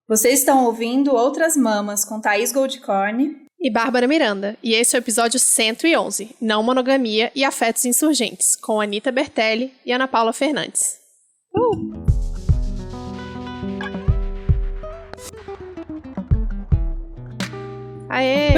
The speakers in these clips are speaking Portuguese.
Vocês estão ouvindo Outras Mamas com Thaís Goldcorn e Bárbara Miranda, e esse é o episódio 111, Não Monogamia e Afetos Insurgentes, com Anita Bertelli e Ana Paula Fernandes. Aê!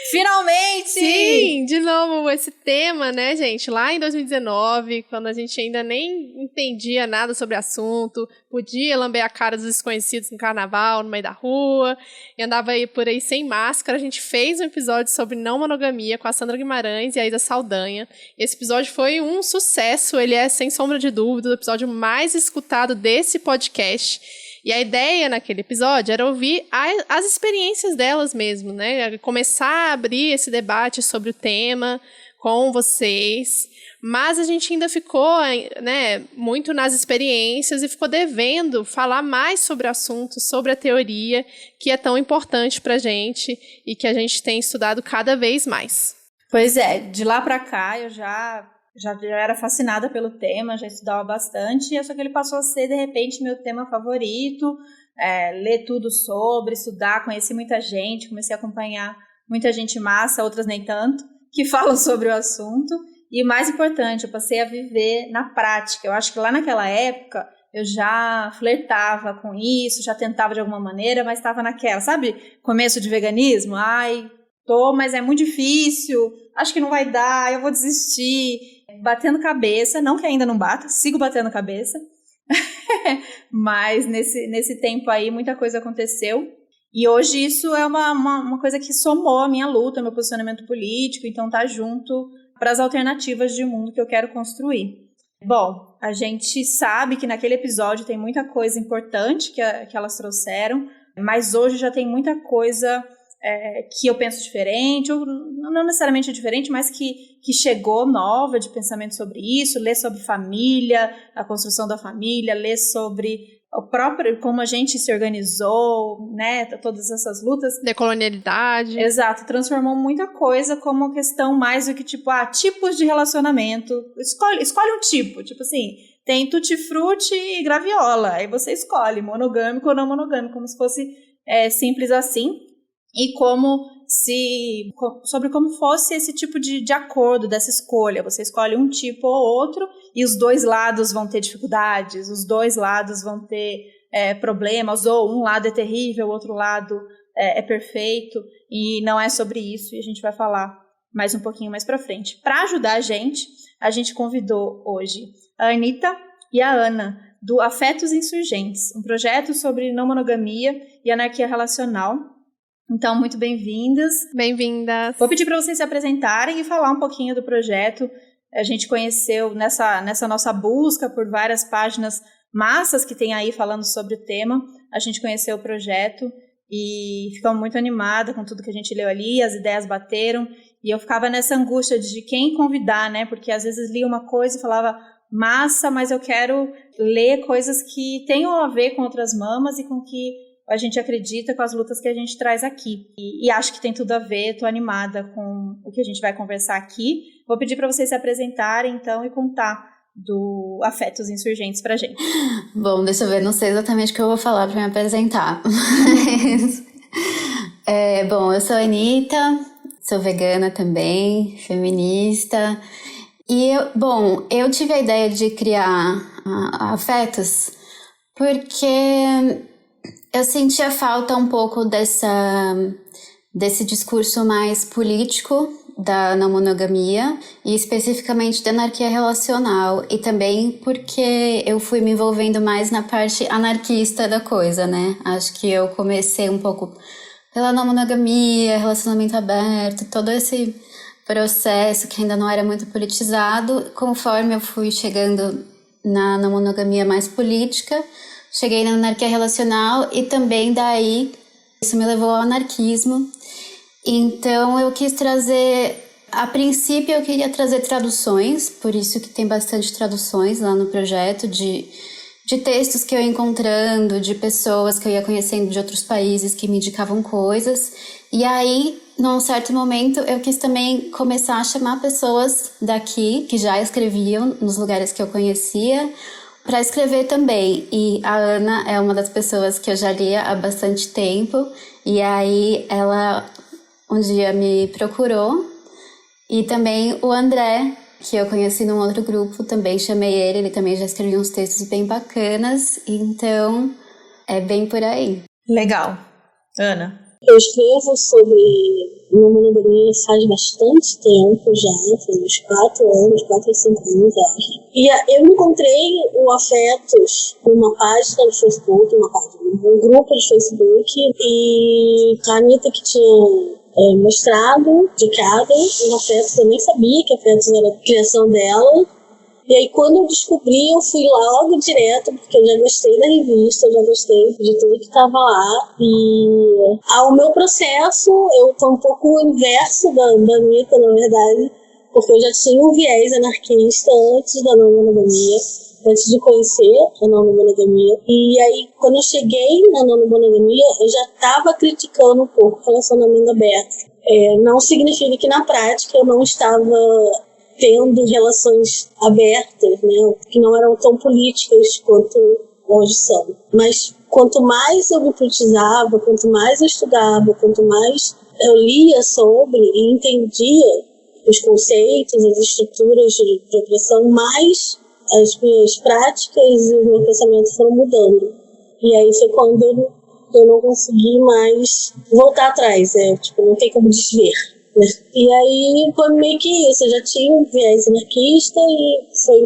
Finalmente! Sim, de novo esse tema, né, gente? Lá em 2019, quando a gente ainda nem entendia nada sobre o assunto, podia lamber a cara dos desconhecidos no carnaval, no meio da rua, e andava aí por aí sem máscara, a gente fez um episódio sobre não monogamia com a Sandra Guimarães e a Isa Saldanha. Esse episódio foi um sucesso, ele é, sem sombra de dúvida, o episódio mais escutado desse podcast. E a ideia naquele episódio era ouvir as experiências delas mesmo, né? Começar a abrir esse debate sobre o tema com vocês. Mas a gente ainda ficou, né, muito nas experiências e ficou devendo falar mais sobre o assunto, sobre a teoria, que é tão importante pra gente e que a gente tem estudado cada vez mais. Pois é, de lá pra cá eu já era fascinada pelo tema, já estudava bastante, só que ele passou a ser, de repente, meu tema favorito, ler tudo sobre, estudar, conheci muita gente, comecei a acompanhar muita gente massa, outras nem tanto, que falam sobre o assunto, e o mais importante, eu passei a viver na prática. Eu acho que lá naquela época eu já flertava com isso, já tentava de alguma maneira, mas estava naquela, sabe, começo de veganismo, mas é muito difícil, acho que não vai dar, eu vou desistir, batendo cabeça, não que ainda não bata, sigo batendo cabeça, mas nesse tempo aí muita coisa aconteceu, e hoje isso é uma coisa que somou a minha luta, meu posicionamento político, então tá junto para as alternativas de mundo que eu quero construir. Bom, a gente sabe que naquele episódio tem muita coisa importante que elas trouxeram, mas hoje já tem muita coisa que eu penso diferente, ou não necessariamente diferente, mas que chegou nova de pensamento sobre isso, ler sobre família, a construção da família, ler sobre o próprio, como a gente se organizou, né, todas essas lutas. Decolonialidade. Exato, transformou muita coisa como questão mais do que, tipos de relacionamento. Escolhe um tipo assim, tem tutti-frutti e graviola, aí você escolhe monogâmico ou não monogâmico, como se fosse simples assim. E sobre como fosse esse tipo de acordo, dessa escolha. Você escolhe um tipo ou outro e os dois lados vão ter dificuldades, os dois lados vão ter problemas, ou um lado é terrível, o outro lado é perfeito, e não é sobre isso, e a gente vai falar mais um pouquinho mais pra frente. Para ajudar a gente convidou hoje a Anita e a Ana, do Afetos Insurgentes, um projeto sobre não monogamia e anarquia relacional. Então, muito bem-vindas. Bem-vindas. Vou pedir para vocês se apresentarem e falar um pouquinho do projeto. A gente conheceu nessa nossa busca por várias páginas massas que tem aí falando sobre o tema. A gente conheceu o projeto e ficamos muito animada com tudo que a gente leu ali, as ideias bateram. E eu ficava nessa angústia de quem convidar, né? Porque às vezes lia uma coisa e falava, massa, mas eu quero ler coisas que tenham a ver com outras mamas e com que a gente acredita, com as lutas que a gente traz aqui. E acho que tem tudo a ver, estou animada com o que a gente vai conversar aqui. Vou pedir para vocês se apresentarem, então, e contar do Afetos Insurgentes pra gente. Bom, deixa eu ver, não sei exatamente o que eu vou falar para me apresentar. Bom, eu sou a Anita, sou vegana também, feminista. E eu tive a ideia de criar a Afetos porque eu sentia falta um pouco desse discurso mais político da não monogamia e especificamente da anarquia relacional, e também porque eu fui me envolvendo mais na parte anarquista da coisa, né? Acho que eu comecei um pouco pela não monogamia, relacionamento aberto, todo esse processo que ainda não era muito politizado. Conforme eu fui chegando na não monogamia mais política, cheguei na anarquia relacional e também daí isso me levou ao anarquismo. Então eu quis trazer, a princípio eu queria trazer traduções, por isso que tem bastante traduções lá no projeto, de textos que eu ia encontrando, de pessoas que eu ia conhecendo de outros países que me indicavam coisas. E aí, num certo momento, eu quis também começar a chamar pessoas daqui, que já escreviam nos lugares que eu conhecia, para escrever também. E a Ana é uma das pessoas que eu já lia há bastante tempo. E aí ela um dia me procurou. E também o André, que eu conheci num outro grupo, também chamei ele também já escreveu uns textos bem bacanas. Então, é bem por aí. Legal. Ana? Eu escrevo sobre uma monogamia faz bastante tempo já, faz uns 4 anos, 4 ou 5 anos, acho. E eu encontrei o Afetos numa página do Facebook, um grupo de Facebook, e a Anitta que tinha mostrado de cada o Afetos, eu nem sabia que Afetos era a criação dela. E aí, quando eu descobri, eu fui logo direto, porque eu já gostei da revista, eu já gostei de tudo que estava lá. E o meu processo, eu tô um pouco inverso da Anitta, na verdade, porque eu já tinha um viés anarquista antes da não monogamia, antes de conhecer a não monogamia. E aí, quando eu cheguei na não monogamia, eu já estava criticando um pouco o relacionamento aberto. Não significa que na prática eu não estava tendo relações abertas, né, que não eram tão políticas quanto hoje são. Mas quanto mais eu me politizava, quanto mais eu estudava, quanto mais eu lia sobre e entendia os conceitos, as estruturas de opressão, mais as minhas práticas e o meu pensamento foram mudando. E aí foi quando eu não consegui mais voltar atrás, não tem como desver. E aí foi meio que isso, eu já tinha um viés anarquista e foi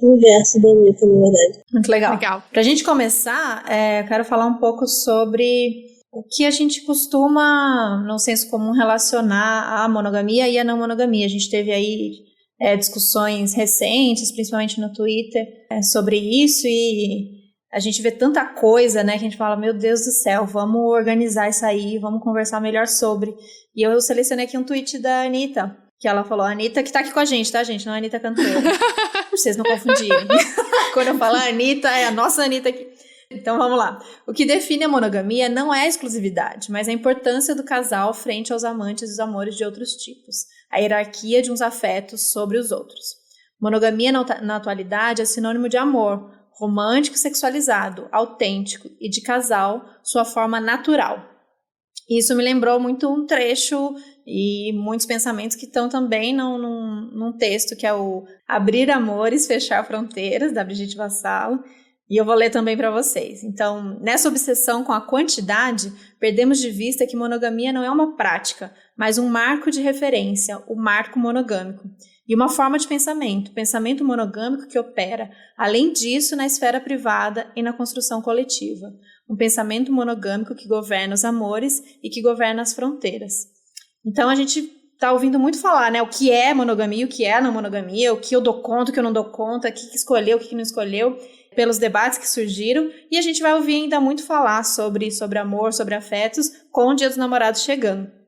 o inverso da Anitta, na verdade. Muito legal. Pra gente começar, eu quero falar um pouco sobre o que a gente costuma, no senso comum, relacionar a monogamia e a não monogamia. A gente teve aí discussões recentes, principalmente no Twitter, sobre isso, e a gente vê tanta coisa, né, que a gente fala, meu Deus do céu, vamos organizar isso aí, vamos conversar melhor sobre. E eu selecionei aqui um tweet da Anitta, que ela falou, a Anitta que tá aqui com a gente, tá, gente? Não é a Anitta cantora. Pra vocês não confundirem. Quando eu falo a Anitta, é a nossa Anitta aqui. Então vamos lá. O que define a monogamia não é a exclusividade, mas a importância do casal frente aos amantes e os amores de outros tipos. A hierarquia de uns afetos sobre os outros. Monogamia na atualidade é sinônimo de amor, romântico e sexualizado, autêntico e de casal, sua forma natural. Isso me lembrou muito um trecho e muitos pensamentos que estão também num texto que é o Abrir Amores, Fechar Fronteiras, da Brigitte Vassalo, e eu vou ler também para vocês. Então, nessa obsessão com a quantidade, perdemos de vista que monogamia não é uma prática, mas um marco de referência, o marco monogâmico. E uma forma de pensamento monogâmico que opera, além disso, na esfera privada e na construção coletiva. Um pensamento monogâmico que governa os amores e que governa as fronteiras. Então, a gente está ouvindo muito falar, né? O que é monogamia, o que é não monogamia, o que eu dou conta, o que eu não dou conta, o que escolheu, o que não escolheu, pelos debates que surgiram. E a gente vai ouvir ainda muito falar sobre amor, sobre afetos, com o Dia dos Namorados chegando.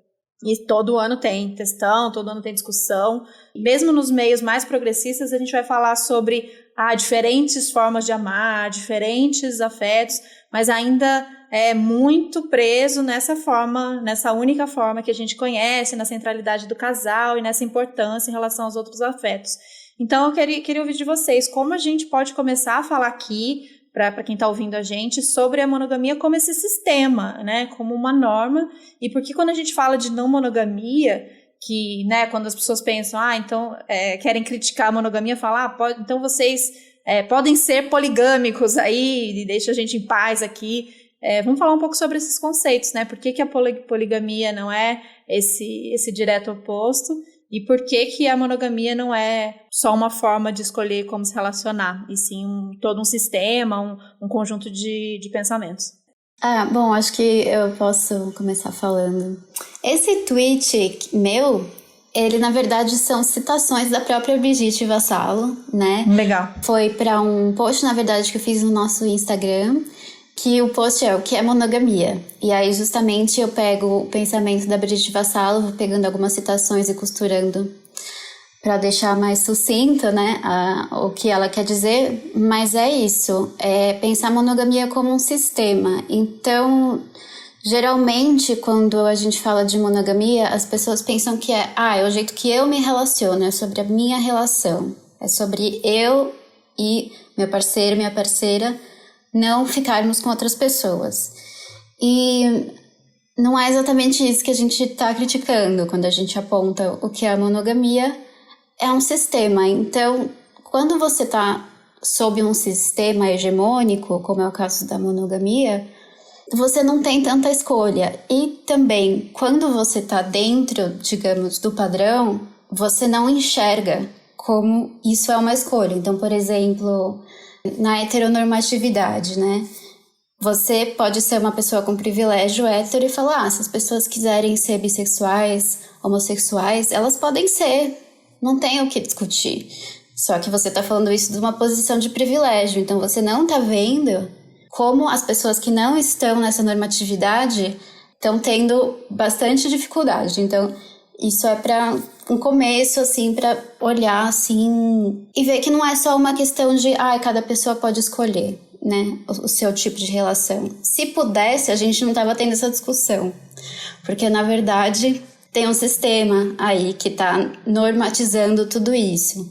E todo ano tem textão, todo ano tem discussão. Mesmo nos meios mais progressistas, a gente vai falar sobre diferentes formas de amar, diferentes afetos, mas ainda é muito preso nessa forma, nessa única forma que a gente conhece, na centralidade do casal e nessa importância em relação aos outros afetos. Então, eu queria ouvir de vocês como a gente pode começar a falar aqui, para quem está ouvindo a gente, sobre a monogamia como esse sistema, né, como uma norma, e porque quando a gente fala de não monogamia, que, né, quando as pessoas pensam, então querem criticar a monogamia, falar, então vocês podem ser poligâmicos aí, e deixa a gente em paz aqui. Vamos falar um pouco sobre esses conceitos, né, por que a poligamia não é esse direto oposto, e por que a monogamia não é só uma forma de escolher como se relacionar, e sim todo um sistema, um conjunto de pensamentos. Bom, acho que eu posso começar falando. Esse tweet meu, ele na verdade são citações da própria Brigitte Vassalo, né? Legal. Foi para um post, na verdade, que eu fiz no nosso Instagram, que o post é o que é monogamia. E aí, justamente, eu pego o pensamento da Brigitte Vassalo, vou pegando algumas citações e costurando para deixar mais sucinto, né, o que ela quer dizer. Mas é isso, pensar a monogamia como um sistema. Então, geralmente, quando a gente fala de monogamia, as pessoas pensam que é o jeito que eu me relaciono, é sobre a minha relação, é sobre eu e meu parceiro, minha parceira, não ficarmos com outras pessoas. E não é exatamente isso que a gente está criticando quando a gente aponta o que é a monogamia. É um sistema. Então, quando você está sob um sistema hegemônico, como é o caso da monogamia, você não tem tanta escolha. E também, quando você está dentro, digamos, do padrão, você não enxerga como isso é uma escolha. Então, por exemplo, na heteronormatividade, né? Você pode ser uma pessoa com privilégio hétero e falar, se as pessoas quiserem ser bissexuais, homossexuais, elas podem ser, não tem o que discutir. Só que você está falando isso de uma posição de privilégio, então você não está vendo como as pessoas que não estão nessa normatividade estão tendo bastante dificuldade. Então, isso é para um começo, assim, para olhar, assim, e ver que não é só uma questão de, cada pessoa pode escolher, né, o seu tipo de relação. Se pudesse, a gente não estava tendo essa discussão, porque, na verdade, tem um sistema aí que está normatizando tudo isso.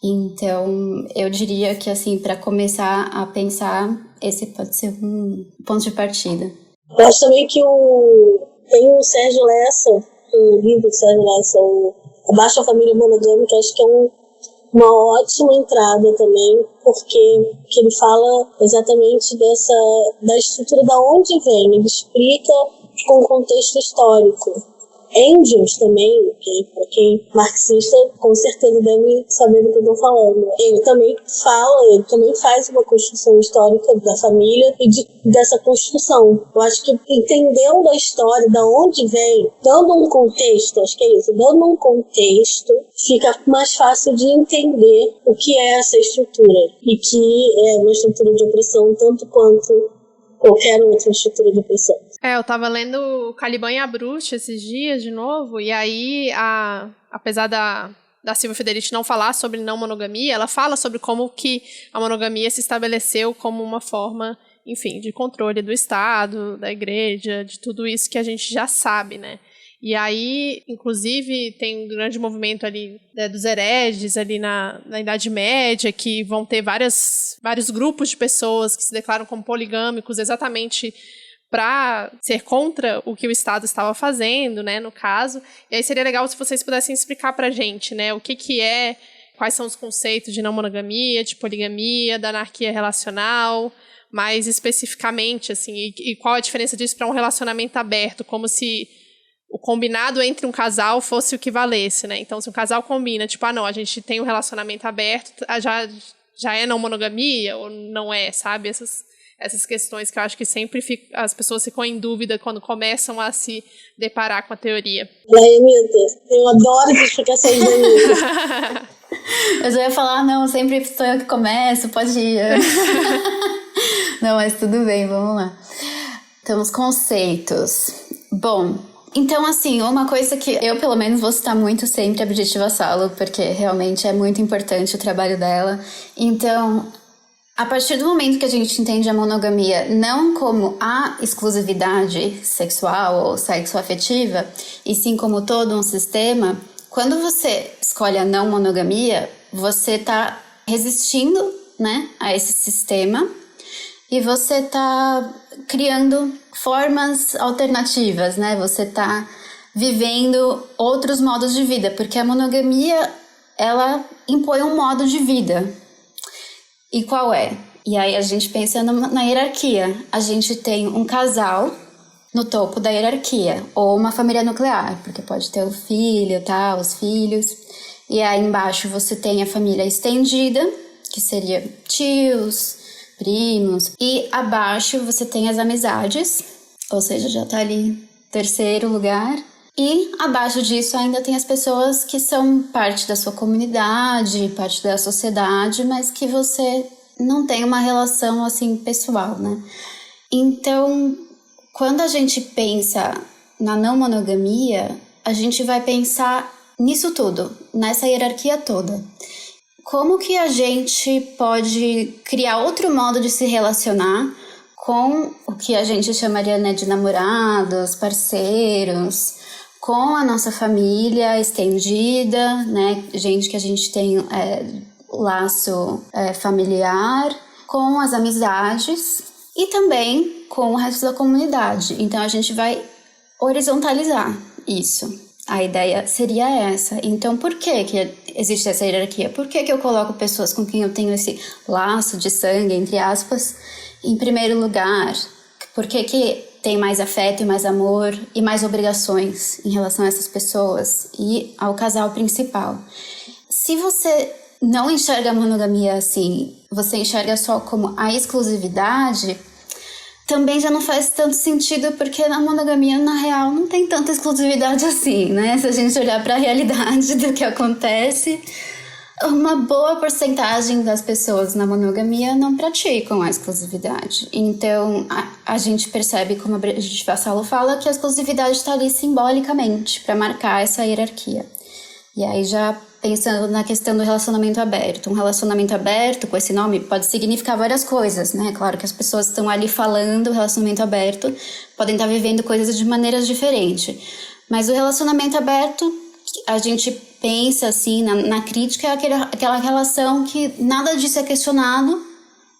Então, eu diria que, assim, para começar a pensar, esse pode ser um ponto de partida. Eu acho também que tem o Sérgio Lessa, o livro do Sérgio Lessa, Abaixo a Família Monogâmica, acho que é uma ótima entrada também, porque ele fala exatamente da estrutura da onde vem, ele explica com o contexto histórico. Engels também, que para quem é marxista com certeza deve saber do que eu estou falando. Ele também faz uma construção histórica da família e dessa construção. Eu acho que entendendo a história, da onde vem, dando um contexto, acho que é isso, dando um contexto, fica mais fácil de entender o que é essa estrutura e que é uma estrutura de opressão tanto quanto qualquer outra estrutura de opressão. Eu tava lendo Caliban e a Bruxa esses dias de novo, e aí, apesar da Silvia Federici não falar sobre não monogamia, ela fala sobre como que a monogamia se estabeleceu como uma forma, enfim, de controle do Estado, da igreja, de tudo isso que a gente já sabe, né? E aí, inclusive, tem um grande movimento ali dos hereges ali na Idade Média, que vão ter vários grupos de pessoas que se declaram como poligâmicos exatamente para ser contra o que o Estado estava fazendo, né, no caso. E aí seria legal se vocês pudessem explicar pra gente, né, o que é, quais são os conceitos de não monogamia, de poligamia, da anarquia relacional, mais especificamente, assim, e qual a diferença disso para um relacionamento aberto, como se o combinado entre um casal fosse o que valesse, né? Então, se um casal combina, tipo, não, a gente tem um relacionamento aberto, já é não monogamia ou não é, sabe? Essas questões que eu acho que sempre as pessoas ficam em dúvida quando começam a se deparar com a teoria. Anitta, eu adoro as explicações da Anitta. Eu já ia falar, não, sempre sou eu que começo, pode ir. Não, mas tudo bem, vamos lá. Então, os conceitos. Bom, então, assim, uma coisa que eu, pelo menos, vou citar muito sempre a Brigitte Vassalo, porque realmente é muito importante o trabalho dela. Então, a partir do momento que a gente entende a monogamia não como a exclusividade sexual ou sexoafetiva, e sim como todo um sistema, quando você escolhe a não monogamia, você está resistindo, né, a esse sistema e você está criando formas alternativas, né? Você está vivendo outros modos de vida, porque a monogamia, ela impõe um modo de vida. E qual é? E aí a gente pensa na hierarquia. A gente tem um casal no topo da hierarquia, ou uma família nuclear, porque pode ter o filho, tá? Os filhos. E aí embaixo você tem a família estendida, que seria tios, primos. E abaixo você tem as amizades, ou seja, já tá ali terceiro lugar. E abaixo disso ainda tem as pessoas que são parte da sua comunidade, parte da sociedade, mas que você não tem uma relação assim pessoal, né? Então, quando a gente pensa na não monogamia, a gente vai pensar nisso tudo, nessa hierarquia toda. Como que a gente pode criar outro modo de se relacionar com o que a gente chamaria, né, de namorados, parceiros, com a nossa família estendida, né, gente que a gente tem laço familiar, com as amizades e também com o resto da comunidade. Então a gente vai horizontalizar isso. A ideia seria essa. Então, por que existe essa hierarquia? Por que eu coloco pessoas com quem eu tenho esse laço de sangue, entre aspas, em primeiro lugar? Por que tem mais afeto e mais amor e mais obrigações em relação a essas pessoas e ao casal principal? Se você não enxerga a monogamia assim, você enxerga só como a exclusividade, também já não faz tanto sentido, porque na monogamia, na real, não tem tanta exclusividade assim, né? Se a gente olhar para a realidade do que acontece, uma boa porcentagem das pessoas na monogamia não praticam a exclusividade. Então, a gente percebe, como a Brigitte Vassalo fala, que a exclusividade está ali simbolicamente para marcar essa hierarquia. E aí, já pensando na questão do relacionamento aberto. Um relacionamento aberto, com esse nome, pode significar várias coisas, né? Claro que as pessoas estão ali falando relacionamento aberto, podem estar vivendo coisas de maneiras diferentes. Mas o relacionamento aberto, a gente pensa assim, na crítica, é aquela relação que nada disso é questionado,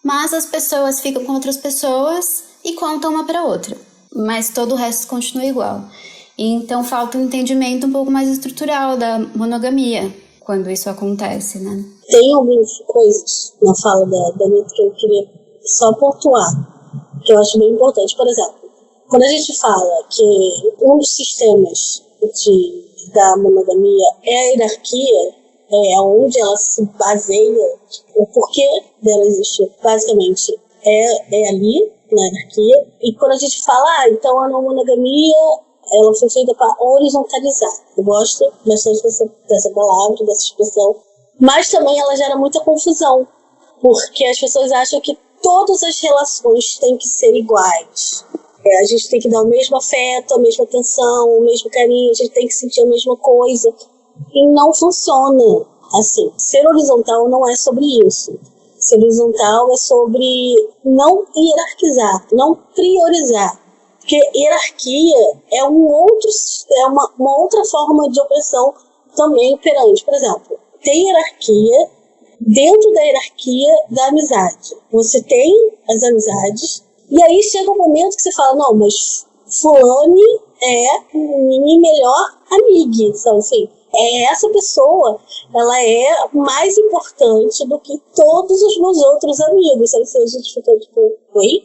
mas as pessoas ficam com outras pessoas e contam uma para outra. Mas todo o resto continua igual. Então falta um entendimento um pouco mais estrutural da monogamia quando isso acontece, né? Tem algumas coisas na fala da Anitta que eu queria só pontuar, que eu acho bem importante. Por exemplo, quando a gente fala que um dos sistemas da monogamia é a hierarquia, é onde ela se baseia, o porquê dela existir, basicamente, é ali, na hierarquia. E quando a gente fala, então a não monogamia, ela foi feita para horizontalizar. Eu gosto bastante dessa palavra, dessa expressão. Mas também ela gera muita confusão, porque as pessoas acham que todas as relações têm que ser iguais. A gente tem que dar o mesmo afeto, a mesma atenção, o mesmo carinho, a gente tem que sentir a mesma coisa. E não funciona assim. Ser horizontal não é sobre isso. Ser horizontal é sobre não hierarquizar, não priorizar. Porque hierarquia é uma outra forma de opressão também operante. Por exemplo, tem hierarquia dentro da hierarquia da amizade. Você tem as amizades, e aí chega um momento que você fala, não, mas fulane é minha melhor amiga, sabe assim? Essa pessoa, ela é mais importante do que todos os meus outros amigos, sabe assim? A gente fica tipo, oi?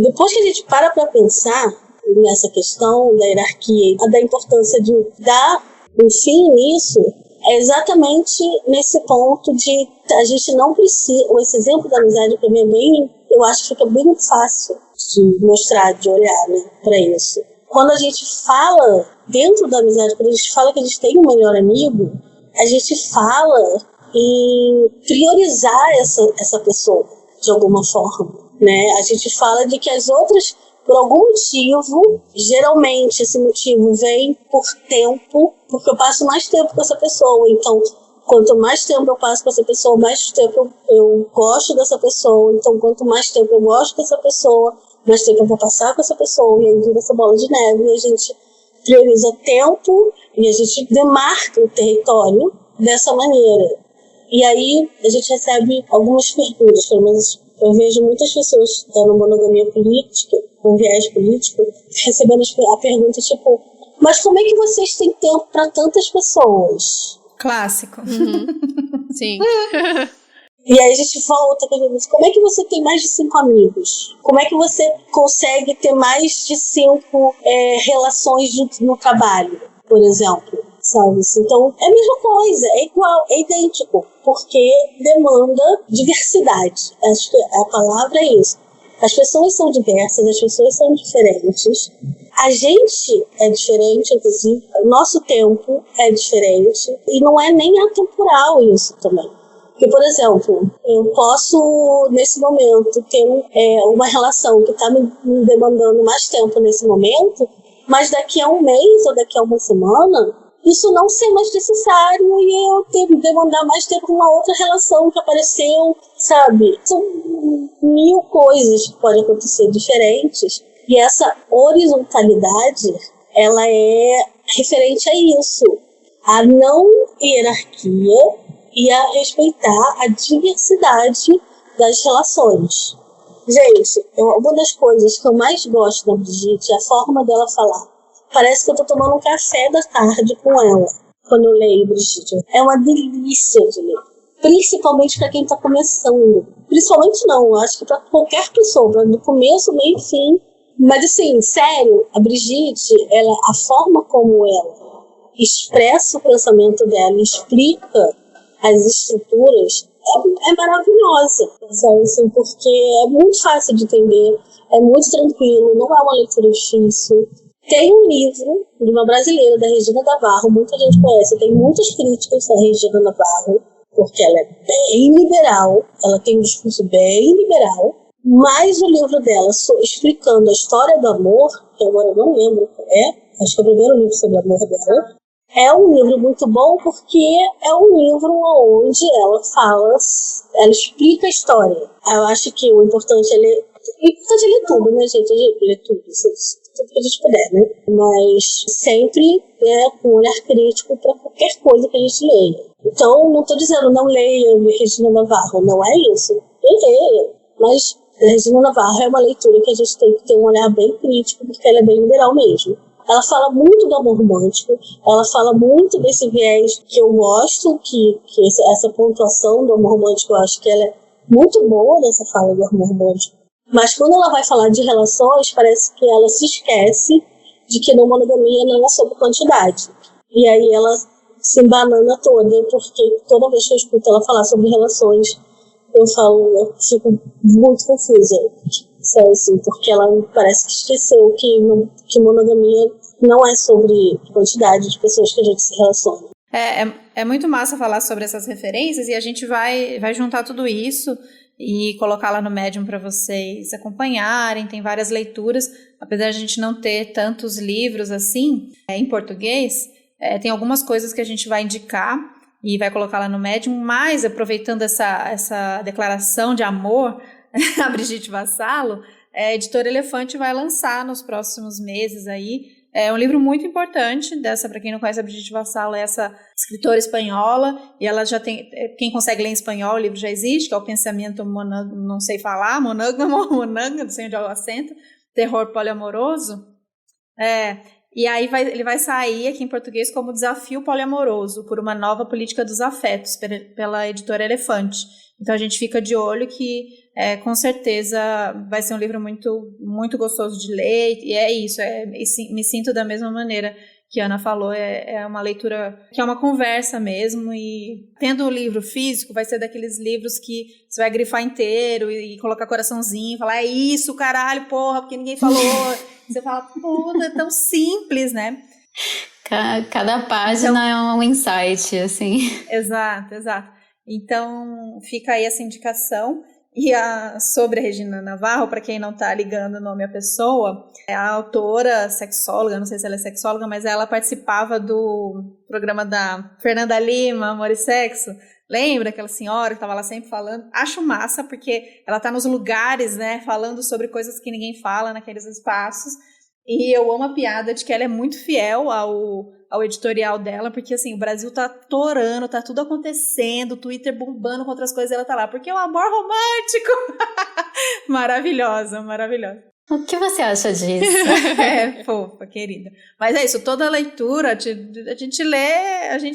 Depois que a gente para pensar nessa questão da hierarquia, da importância de dar um fim nisso, é exatamente nesse ponto de a gente não precisa. Esse exemplo da amizade para mim é bem, eu acho que fica bem fácil de mostrar, de olhar, né, para isso. Quando a gente fala dentro da amizade, quando a gente fala que a gente tem um melhor amigo, a gente fala em priorizar essa pessoa de alguma forma, né? A gente fala de que as outras, por algum motivo, geralmente esse motivo vem por tempo, porque eu passo mais tempo com essa pessoa. Então, quanto mais tempo eu passo com essa pessoa, mais tempo eu gosto dessa pessoa. Então, quanto mais tempo eu gosto dessa pessoa, mais tempo eu vou passar com essa pessoa. E aí vira essa bola de neve, e a gente prioriza tempo e a gente demarca o território dessa maneira. E aí a gente recebe algumas perguntas, pelo menos eu vejo muitas pessoas dando monogamia política, com viés político, recebendo a pergunta tipo, mas como é que vocês têm tempo para tantas pessoas? Clássico. Uhum. Sim. E aí a gente volta para pergunta, como é que você tem mais de 5 amigos? Como é que você consegue ter mais de 5 relações no trabalho, por exemplo? Sabe? Então, é a mesma coisa, é igual, é idêntico, porque demanda diversidade. Acho que a palavra é isso. As pessoas são diversas, as pessoas são diferentes. A gente é diferente, inclusive, o nosso tempo é diferente, e não é nem atemporal isso também. Porque, por exemplo, eu posso, nesse momento, ter uma relação que está me demandando mais tempo nesse momento, mas daqui a um mês ou daqui a uma semana, isso não ser mais necessário e eu ter que demandar mais tempo com uma outra relação que apareceu, sabe? São 1000 coisas que podem acontecer diferentes, e essa horizontalidade, ela é referente a isso, a não hierarquia e a respeitar a diversidade das relações. Gente, uma das coisas que eu mais gosto da Brigitte é a forma dela falar. Parece que eu tô tomando um café da tarde com ela, quando eu leio Brigitte. É uma delícia de ler. Principalmente para quem tá começando. Principalmente não, eu acho que para qualquer pessoa, do começo, meio e fim. Mas assim, sério, a Brigitte, a forma como ela expressa o pensamento dela, explica as estruturas, é maravilhosa, sabe? Assim, porque é muito fácil de entender, é muito tranquilo, não é uma leitura difícil. Tem um livro de uma brasileira, da Regina Navarro, muita gente conhece, tem muitas críticas da Regina Navarro, porque ela é bem liberal, ela tem um discurso bem liberal, mas o livro dela, explicando a história do amor, que agora eu não lembro qual acho que é o primeiro livro sobre o amor dela, é um livro muito bom porque é um livro onde ela explica a história. Eu acho que o importante é ler tudo, né, gente? Ler tudo, tudo que a gente puder, né? Mas sempre com um olhar crítico para qualquer coisa que a gente leia. Então, não estou dizendo não leia Regina Navarro, não é isso. Leia, mas Regina Navarro é uma leitura que a gente tem que ter um olhar bem crítico, porque ela é bem liberal mesmo. Ela fala muito do amor romântico, ela fala muito desse viés que eu gosto, que essa pontuação do amor romântico, eu acho que ela é muito boa nessa fala do amor romântico. Mas quando ela vai falar de relações, parece que ela se esquece de que na monogamia não é sobre quantidade. E aí ela se embanana toda, porque toda vez que eu escuto ela falar sobre relações, eu fico muito confusa. Sabe assim, porque ela parece que esqueceu que monogamia não é sobre quantidade de pessoas que a gente se relaciona. É muito massa falar sobre essas referências e a gente vai juntar tudo isso e colocar lá no Medium para vocês acompanharem. Tem várias leituras, apesar de a gente não ter tantos livros assim em português, tem algumas coisas que a gente vai indicar e vai colocar lá no Medium, mas aproveitando essa declaração de amor, a Brigitte Vassalo, a Editora Elefante vai lançar nos próximos meses aí. É um livro muito importante, para quem não conhece a Brigitte Vassalo, é essa escritora espanhola, e ela já tem, quem consegue ler em espanhol, o livro já existe, que é o Pensamento não sei falar, monógamo, não sei onde é o acento, terror poliamoroso, e aí ele vai sair aqui em português como Desafio Poliamoroso, por uma nova política dos afetos, pela Editora Elefante. Então a gente fica de olho que com certeza vai ser um livro muito, muito gostoso de ler, e é isso, me sinto da mesma maneira que a Ana falou, é uma leitura que é uma conversa mesmo, e tendo o livro físico, vai ser daqueles livros que você vai grifar inteiro e colocar coraçãozinho, falar, é isso, caralho, porra, porque ninguém falou. Você fala, puta, é tão simples, né? Cada página é um insight, assim. Exato. Então, fica aí essa indicação. E sobre a Regina Navarro, para quem não está ligando o nome à pessoa, é a autora sexóloga, não sei se ela é sexóloga, mas ela participava do programa da Fernanda Lima, Amor e Sexo. Lembra aquela senhora que estava lá sempre falando? Acho massa, porque ela está nos lugares, né, falando sobre coisas que ninguém fala naqueles espaços. E eu amo a piada de que ela é muito fiel ao editorial dela, porque assim, o Brasil tá torando, tá tudo acontecendo, o Twitter bombando com outras coisas, e ela tá lá, porque é o amor romântico. Maravilhosa. O que você acha disso? Fofa, querida. Mas é isso, toda leitura, a gente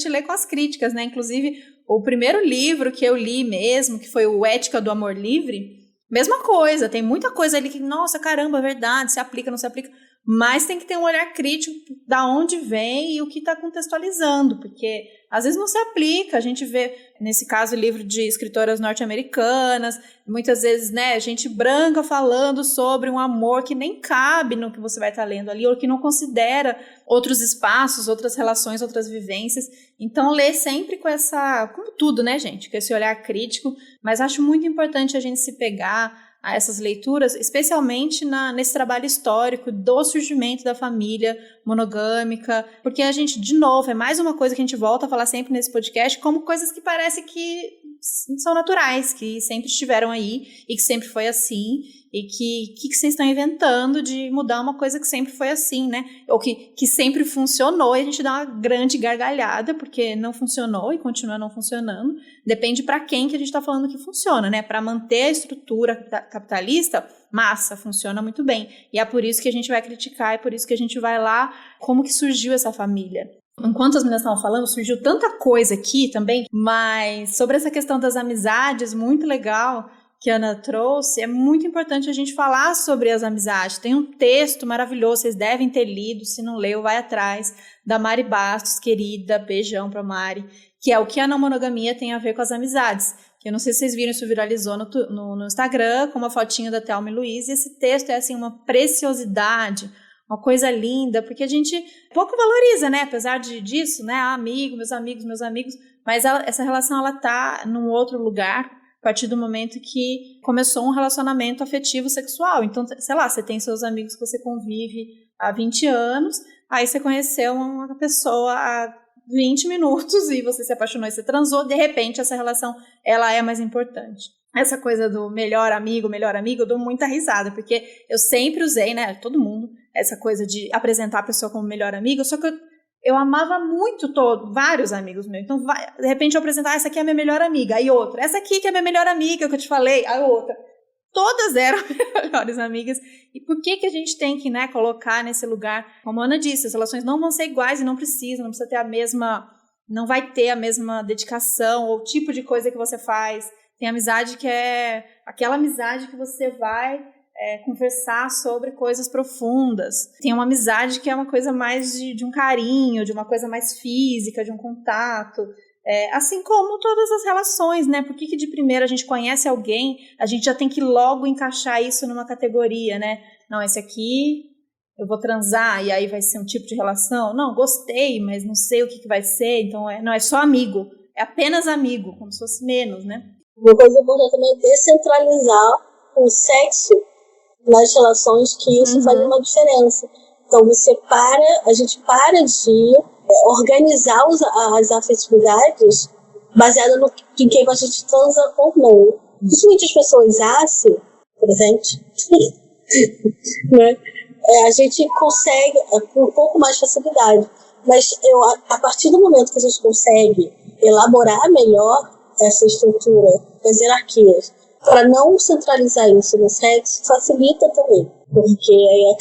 lê com as críticas, né? Inclusive, o primeiro livro que eu li mesmo, que foi o Ética do Amor Livre, mesma coisa, tem muita coisa ali que, nossa, caramba, é verdade, se aplica, não se aplica, mas tem que ter um olhar crítico da onde vem e o que está contextualizando, porque às vezes não se aplica. A gente vê, nesse caso, livro de escritoras norte-americanas, muitas vezes, né, gente branca falando sobre um amor que nem cabe no que você vai estar lendo ali, ou que não considera outros espaços, outras relações, outras vivências. Então, ler sempre como tudo, né, gente, com esse olhar crítico, mas acho muito importante a gente se pegar a essas leituras, especialmente nesse trabalho histórico do surgimento da família monogâmica, porque a gente, de novo, é mais uma coisa que a gente volta a falar sempre nesse podcast, como coisas que parece que são naturais, que sempre estiveram aí e que sempre foi assim, e que vocês estão inventando de mudar uma coisa que sempre foi assim, né? Ou que sempre funcionou e a gente dá uma grande gargalhada porque não funcionou e continua não funcionando. Depende para quem que a gente está falando que funciona, né? Para manter a estrutura capitalista, massa, funciona muito bem. E é por isso que a gente vai criticar, é por isso que a gente vai lá, como que surgiu essa família. Enquanto as meninas estavam falando, surgiu tanta coisa aqui também, mas sobre essa questão das amizades, muito legal que a Ana trouxe, é muito importante a gente falar sobre as amizades. Tem um texto maravilhoso, vocês devem ter lido, se não leu, vai atrás, da Mari Bastos, querida, beijão pra Mari, que é o que a não monogamia tem a ver com as amizades. Que eu não sei se vocês viram, isso viralizou no Instagram, com uma fotinha da Thelma e Luiz, e esse texto é assim uma preciosidade, uma coisa linda, porque a gente pouco valoriza, né? Apesar disso, né? Amigo, meus amigos, mas essa relação, ela tá num outro lugar, a partir do momento que começou um relacionamento afetivo sexual. Então, sei lá, você tem seus amigos que você convive há 20 anos, aí você conheceu uma pessoa há 20 minutos e você se apaixonou e você transou, de repente essa relação, ela é mais importante. Essa coisa do melhor amigo, eu dou muita risada, porque eu sempre usei, né, todo mundo, essa coisa de apresentar a pessoa como melhor amigo, só que eu amava muito vários amigos meus. Então, de repente eu apresentar, essa aqui é a minha melhor amiga, aí outra, essa aqui que é a minha melhor amiga, que eu te falei, aí outra. Todas eram melhores amigas. E por que a gente tem que, né, colocar nesse lugar? Como a Ana disse, as relações não vão ser iguais e não precisa ter a mesma, não vai ter a mesma dedicação ou tipo de coisa que você faz. Tem amizade que é aquela amizade que você vai conversar sobre coisas profundas. Tem uma amizade que é uma coisa mais de um carinho, de uma coisa mais física, de um contato. Assim como todas as relações, né? Por que de primeira a gente conhece alguém, a gente já tem que logo encaixar isso numa categoria, né? Não, esse aqui eu vou transar e aí vai ser um tipo de relação. Não, gostei, mas não sei o que vai ser, então não é só amigo, é apenas amigo, como se fosse menos, né? Uma coisa importante também é descentralizar o sexo nas relações, que isso faz uma diferença. Então a gente para de organizar as afetividades baseada em quem a gente transa ou não. Principalmente as pessoas presente, né? A gente consegue com um pouco mais de facilidade. Mas a partir do momento que a gente consegue elaborar melhor essa estrutura das hierarquias, para não centralizar isso no sexo, facilita também, porque aí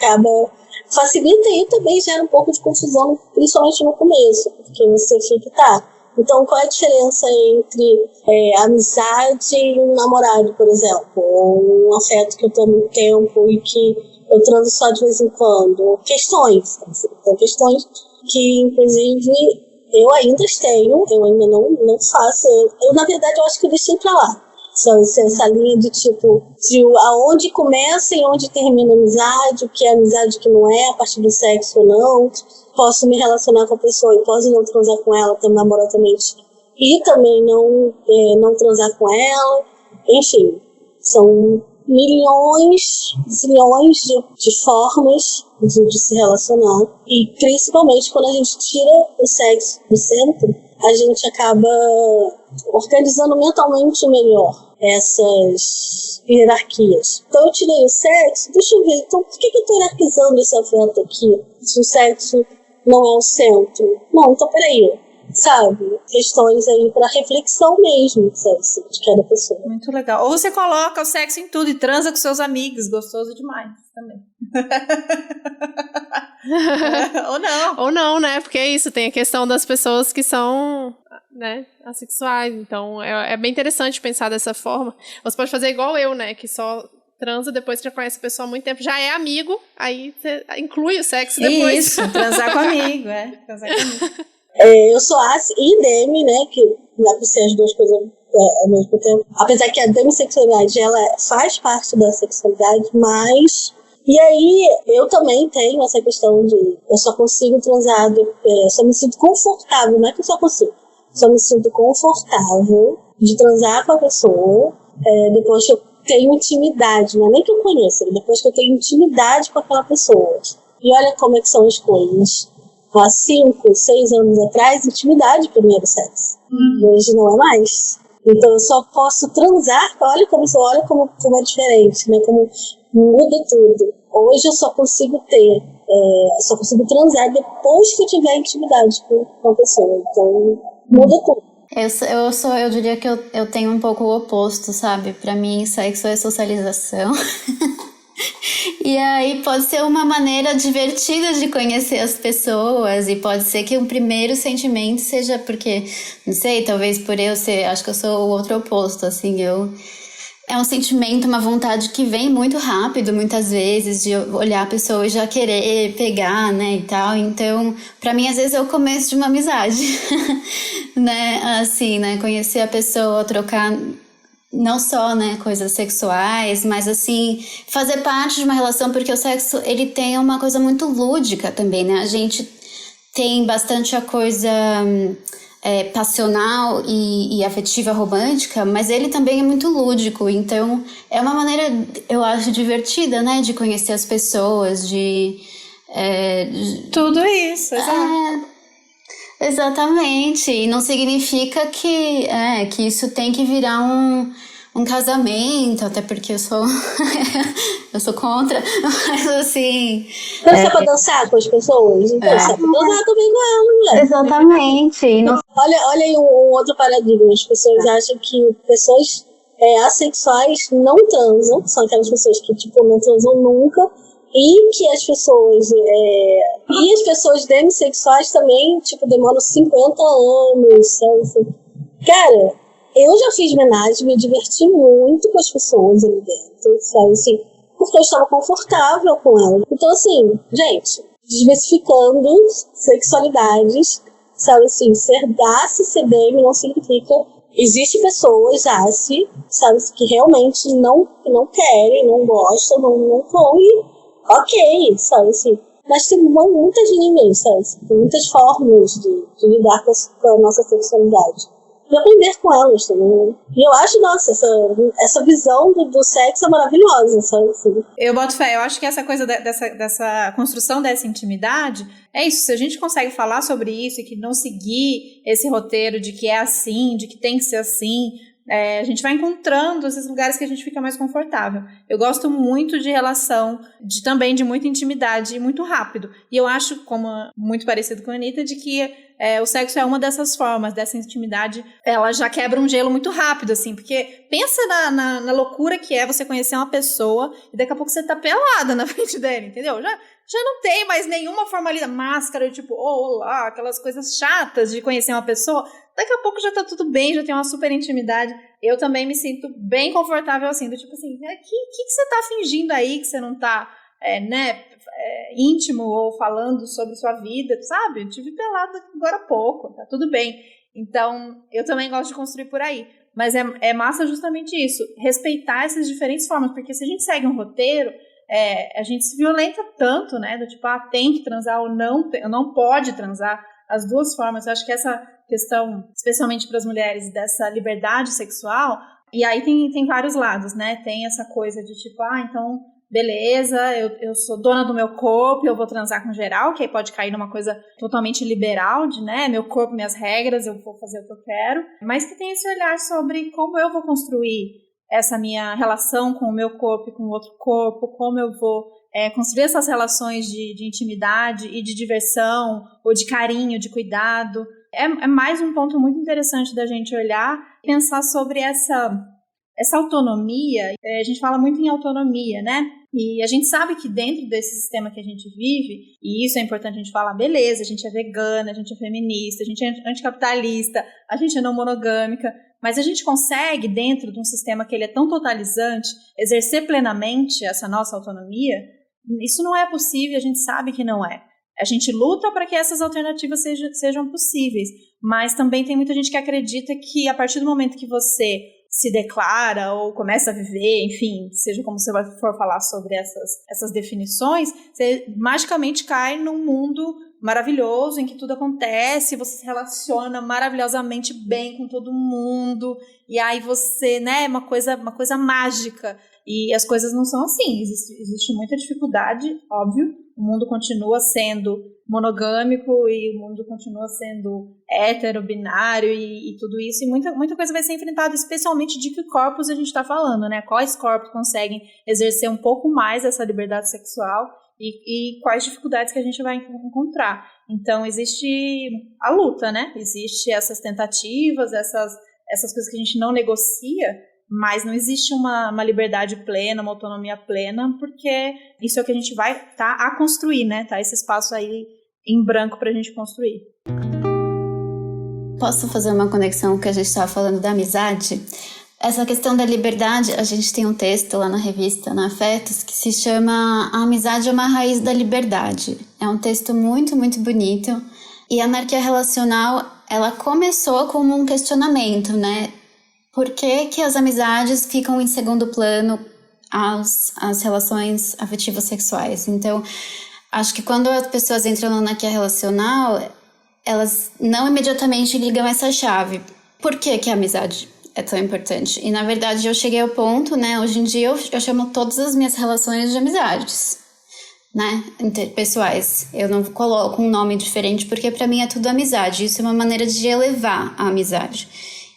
facilita e também gera um pouco de confusão, principalmente no começo, porque você fica, então qual é a diferença entre amizade e um namorado, por exemplo, ou um afeto que eu tenho muito tempo e que eu transo só de vez em quando, questões que, inclusive, eu ainda não faço, na verdade eu acho que eu deixei pra lá. Essa linha de aonde começa e onde termina a amizade, o que é amizade, o que não é, a partir do sexo ou não. Posso me relacionar com a pessoa e posso não transar com ela amorosamente e também não transar com ela. Enfim, são milhões de formas de se relacionar, e principalmente quando a gente tira o sexo do centro, a gente acaba organizando mentalmente melhor essas hierarquias. Então eu tirei o sexo, deixa eu ver, então por que eu estou hierarquizando esse afeto aqui, se o sexo não é o centro? Não, então peraí, sabe? Questões aí para reflexão mesmo, sexo, de cada pessoa. Muito legal. Ou você coloca o sexo em tudo e transa com seus amigos, gostoso demais também. Ou não, né? Porque é isso, tem a questão das pessoas que são, né, assexuais. Então é bem interessante pensar dessa forma. Você pode fazer igual eu, né? Que só transa depois que já conhece a pessoa há muito tempo, já é amigo, aí você inclui o sexo depois. Isso, transar com amigo, transar com amigo. Eu sou e demi, né, que dá para ser as duas coisas ao mesmo tempo. Apesar que a demissexualidade, ela faz parte da sexualidade, mas... E aí, eu também tenho essa questão de... Eu só consigo transar... só me sinto confortável, não é que eu só consigo. Só me sinto confortável de transar com a pessoa depois que eu tenho intimidade, não é nem que eu conheça, depois que eu tenho intimidade com aquela pessoa. E olha como é que são as coisas. Há 5, 6 anos atrás, intimidade primeiro sexo. Hoje não é mais. Então eu só posso transar, olha como é diferente, né? Como muda tudo. Hoje eu só consigo transar depois que eu tiver intimidade com a pessoa. Então muda tudo. Eu diria que eu tenho um pouco o oposto, sabe? Pra mim, sexo é socialização. E aí pode ser uma maneira divertida de conhecer as pessoas, e pode ser que o primeiro sentimento seja porque, não sei, talvez por eu ser, acho que eu sou o outro oposto, assim, é um sentimento, uma vontade que vem muito rápido, muitas vezes, de olhar a pessoa e já querer pegar, né, e tal. Então, pra mim, às vezes é o começo de uma amizade, né, assim, né, conhecer a pessoa, trocar não só, né, coisas sexuais, mas assim, fazer parte de uma relação, porque o sexo, ele tem uma coisa muito lúdica também, né, a gente tem bastante a coisa passional e afetiva romântica, mas ele também é muito lúdico, então é uma maneira, eu acho, divertida, né, de conhecer as pessoas, tudo isso, exato. Exatamente, e não significa que isso tem que virar um casamento, até porque eu sou eu sou contra, mas assim... Não é pra dançar com as pessoas? Então, você é pra dançar também com elas, né? Exatamente. Então, olha aí um outro paradigma, as pessoas acham que pessoas assexuais não transam, são aquelas pessoas que, tipo, não transam nunca, e que as pessoas demissexuais também, tipo, demoram 50 anos, sabe? Cara, eu já fiz homenagem, me diverti muito com as pessoas ali dentro, sabe, assim, porque eu estava confortável com elas. Então, assim, gente, desmistificando sexualidades, sabe, assim, ser DASI, CDM não significa... Existem pessoas, sabe, que realmente não querem, não gostam, não vão e... Ok, sabe, assim, mas tem muitas linhas, sabe, tem muitas formas de lidar com a nossa sexualidade. E aprender com elas também. E eu acho, nossa, essa visão do sexo é maravilhosa, sabe, assim. Eu boto fé, eu acho que essa coisa dessa construção dessa intimidade, é isso, se a gente consegue falar sobre isso e que não seguir esse roteiro de que é assim, de que tem que ser assim, a gente vai encontrando esses lugares que a gente fica mais confortável. Eu gosto muito de relação, também de muita intimidade e muito rápido. E eu acho, como muito parecido com a Anitta, de que o sexo é uma dessas formas, dessa intimidade, ela já quebra um gelo muito rápido, assim, porque pensa na loucura que é você conhecer uma pessoa e daqui a pouco você tá pelada na frente dele, entendeu? Já não tem mais nenhuma formalidade, máscara, tipo, olá, aquelas coisas chatas de conhecer uma pessoa. Daqui a pouco já tá tudo bem, já tem uma super intimidade. Eu também me sinto bem confortável assim, do tipo assim, que você tá fingindo aí que você não tá, íntimo ou falando sobre sua vida, sabe? Eu tive pelado agora há pouco, tá tudo bem. Então, eu também gosto de construir por aí. Mas é massa justamente isso, respeitar essas diferentes formas, porque se a gente segue um roteiro, a gente se violenta tanto, né? Do tipo, tem que transar ou não pode transar. As duas formas. Eu acho que essa questão, especialmente para as mulheres, dessa liberdade sexual, e aí tem vários lados, né? Tem essa coisa de tipo, então, beleza, eu sou dona do meu corpo, eu vou transar com geral, que aí pode cair numa coisa totalmente liberal, de, né, meu corpo, minhas regras, eu vou fazer o que eu quero, mas que tem esse olhar sobre como eu vou construir essa minha relação com o meu corpo e com o outro corpo, como eu vou construir essas relações de intimidade e de diversão, ou de carinho, de cuidado. É mais um ponto muito interessante da gente olhar e pensar sobre essa autonomia. A gente fala muito em autonomia, né? E a gente sabe que dentro desse sistema que a gente vive, e isso é importante a gente falar, beleza, a gente é vegana, a gente é feminista, a gente é anticapitalista, a gente é não monogâmica, mas a gente consegue, dentro de um sistema que ele é tão totalizante, exercer plenamente essa nossa autonomia? Isso não é possível, a gente sabe que não é. A gente luta para que essas alternativas sejam possíveis, mas também tem muita gente que acredita que a partir do momento que você se declara ou começa a viver, enfim, seja como você for falar sobre essas definições, você magicamente cai num mundo maravilhoso em que tudo acontece, você se relaciona maravilhosamente bem com todo mundo, e aí você, né, uma coisa mágica. E as coisas não são assim, existe muita dificuldade, óbvio, o mundo continua sendo monogâmico e o mundo continua sendo hétero, binário e tudo isso, e muita coisa vai ser enfrentada, especialmente de que corpos a gente está falando, né? Quais corpos conseguem exercer um pouco mais essa liberdade sexual e quais dificuldades que a gente vai encontrar. Então, existe a luta, né? Existe essas tentativas, essas coisas que a gente não negocia, mas não existe uma liberdade plena, uma autonomia plena, porque isso é o que a gente vai a construir, né? Tá esse espaço aí em branco pra gente construir. Posso fazer uma conexão com o que a gente estava falando da amizade? Essa questão da liberdade, a gente tem um texto lá na revista, na Afetos, que se chama A Amizade é uma Raiz da Liberdade. É um texto muito, muito bonito. E a anarquia relacional, ela começou como um questionamento, né? Por que que as amizades ficam em segundo plano as relações afetivas sexuais? Então, acho que quando as pessoas entram na anarquia relacional, elas não imediatamente ligam essa chave. Por que que a amizade é tão importante? E, na verdade, eu cheguei ao ponto, né? Hoje em dia, eu chamo todas as minhas relações de amizades, né? Interpessoais. Eu não coloco um nome diferente, porque para mim é tudo amizade. Isso é uma maneira de elevar a amizade.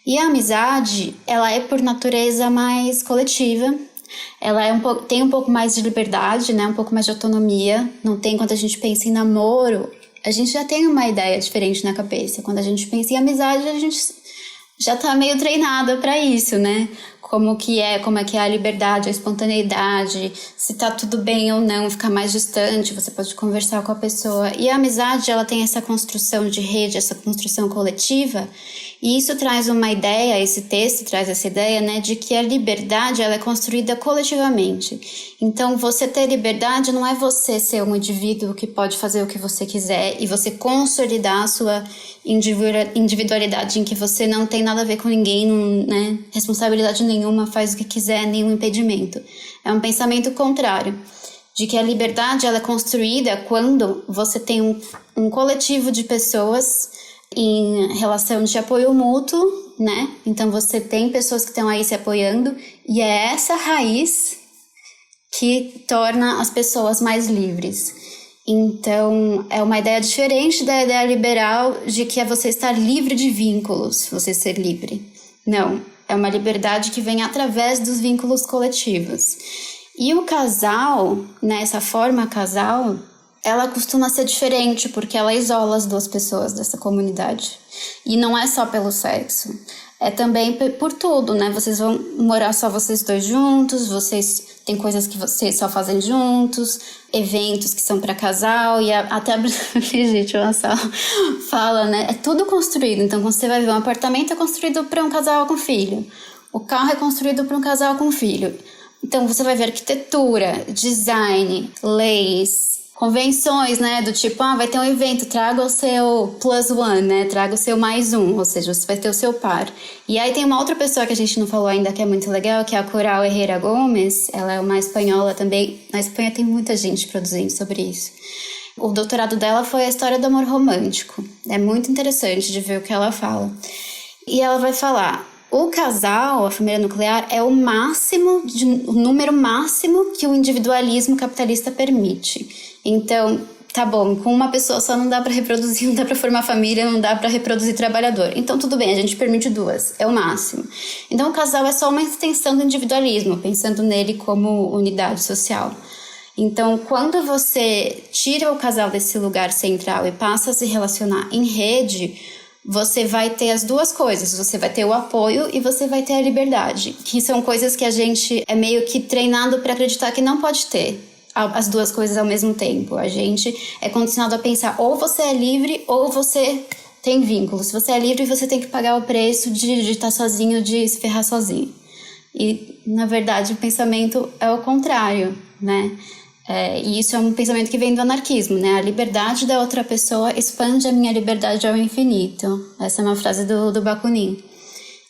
E a amizade, ela é por natureza mais coletiva, ela tem um pouco mais de liberdade, né? Um pouco mais de autonomia. Não tem, quando a gente pensa em namoro, a gente já tem uma ideia diferente na cabeça. Quando a gente pensa em amizade, a gente já tá meio treinada para isso, né? Como é que é a liberdade, a espontaneidade, se tá tudo bem ou não, ficar mais distante, você pode conversar com a pessoa. E a amizade, ela tem essa construção de rede, essa construção coletiva, e isso traz uma ideia, esse texto traz essa ideia, né, de que a liberdade, ela é construída coletivamente. Então, você ter liberdade não é você ser um indivíduo que pode fazer o que você quiser e você consolidar a sua individualidade em que você não tem nada a ver com ninguém, né, responsabilidade nenhuma, faz o que quiser, nenhum impedimento. É um pensamento contrário, de que a liberdade, ela é construída quando você tem um coletivo de pessoas em relação de apoio mútuo, né? Então você tem pessoas que estão aí se apoiando, e é essa raiz que torna as pessoas mais livres. Então é uma ideia diferente da ideia liberal de que é você estar livre de vínculos, você ser livre. Não, é uma liberdade que vem através dos vínculos coletivos. E o casal, né, essa forma casal, ela costuma ser diferente, porque ela isola as duas pessoas dessa comunidade. E não é só pelo sexo, é também por tudo, né? Vocês vão morar só vocês dois juntos, vocês têm coisas que vocês só fazem juntos, eventos que são para casal, e até a Brigitte fala, né? É tudo construído. Então, quando você vai ver um apartamento, é construído para um casal com filho. O carro é construído para um casal com filho. Então, você vai ver arquitetura, design, leis, convenções, né, do tipo, vai ter um evento, traga o seu plus one, né, traga o seu mais um, ou seja, você vai ter o seu par. E aí tem uma outra pessoa que a gente não falou ainda, que é muito legal, que é a Coral Herrera Gomes. Ela é uma espanhola também. Na Espanha tem muita gente produzindo sobre isso. O doutorado dela foi a história do amor romântico. É muito interessante de ver o que ela fala. E ela vai falar: o casal, a família nuclear, é o número máximo que o individualismo capitalista permite. Então, tá bom, com uma pessoa só não dá para reproduzir, não dá para formar família, não dá para reproduzir trabalhador. Então, tudo bem, a gente permite duas, é o máximo. Então, o casal é só uma extensão do individualismo, pensando nele como unidade social. Então, quando você tira o casal desse lugar central e passa a se relacionar em rede, você vai ter as duas coisas. Você vai ter o apoio e você vai ter a liberdade, que são coisas que a gente é meio que treinado para acreditar que não pode ter as duas coisas ao mesmo tempo. A gente é condicionado a pensar, ou você é livre ou você tem vínculos. Se você é livre, você tem que pagar o preço de estar sozinho, de se ferrar sozinho. E, na verdade, o pensamento é o contrário, né? E isso é um pensamento que vem do anarquismo, né? A liberdade da outra pessoa expande a minha liberdade ao infinito. Essa é uma frase do Bakunin.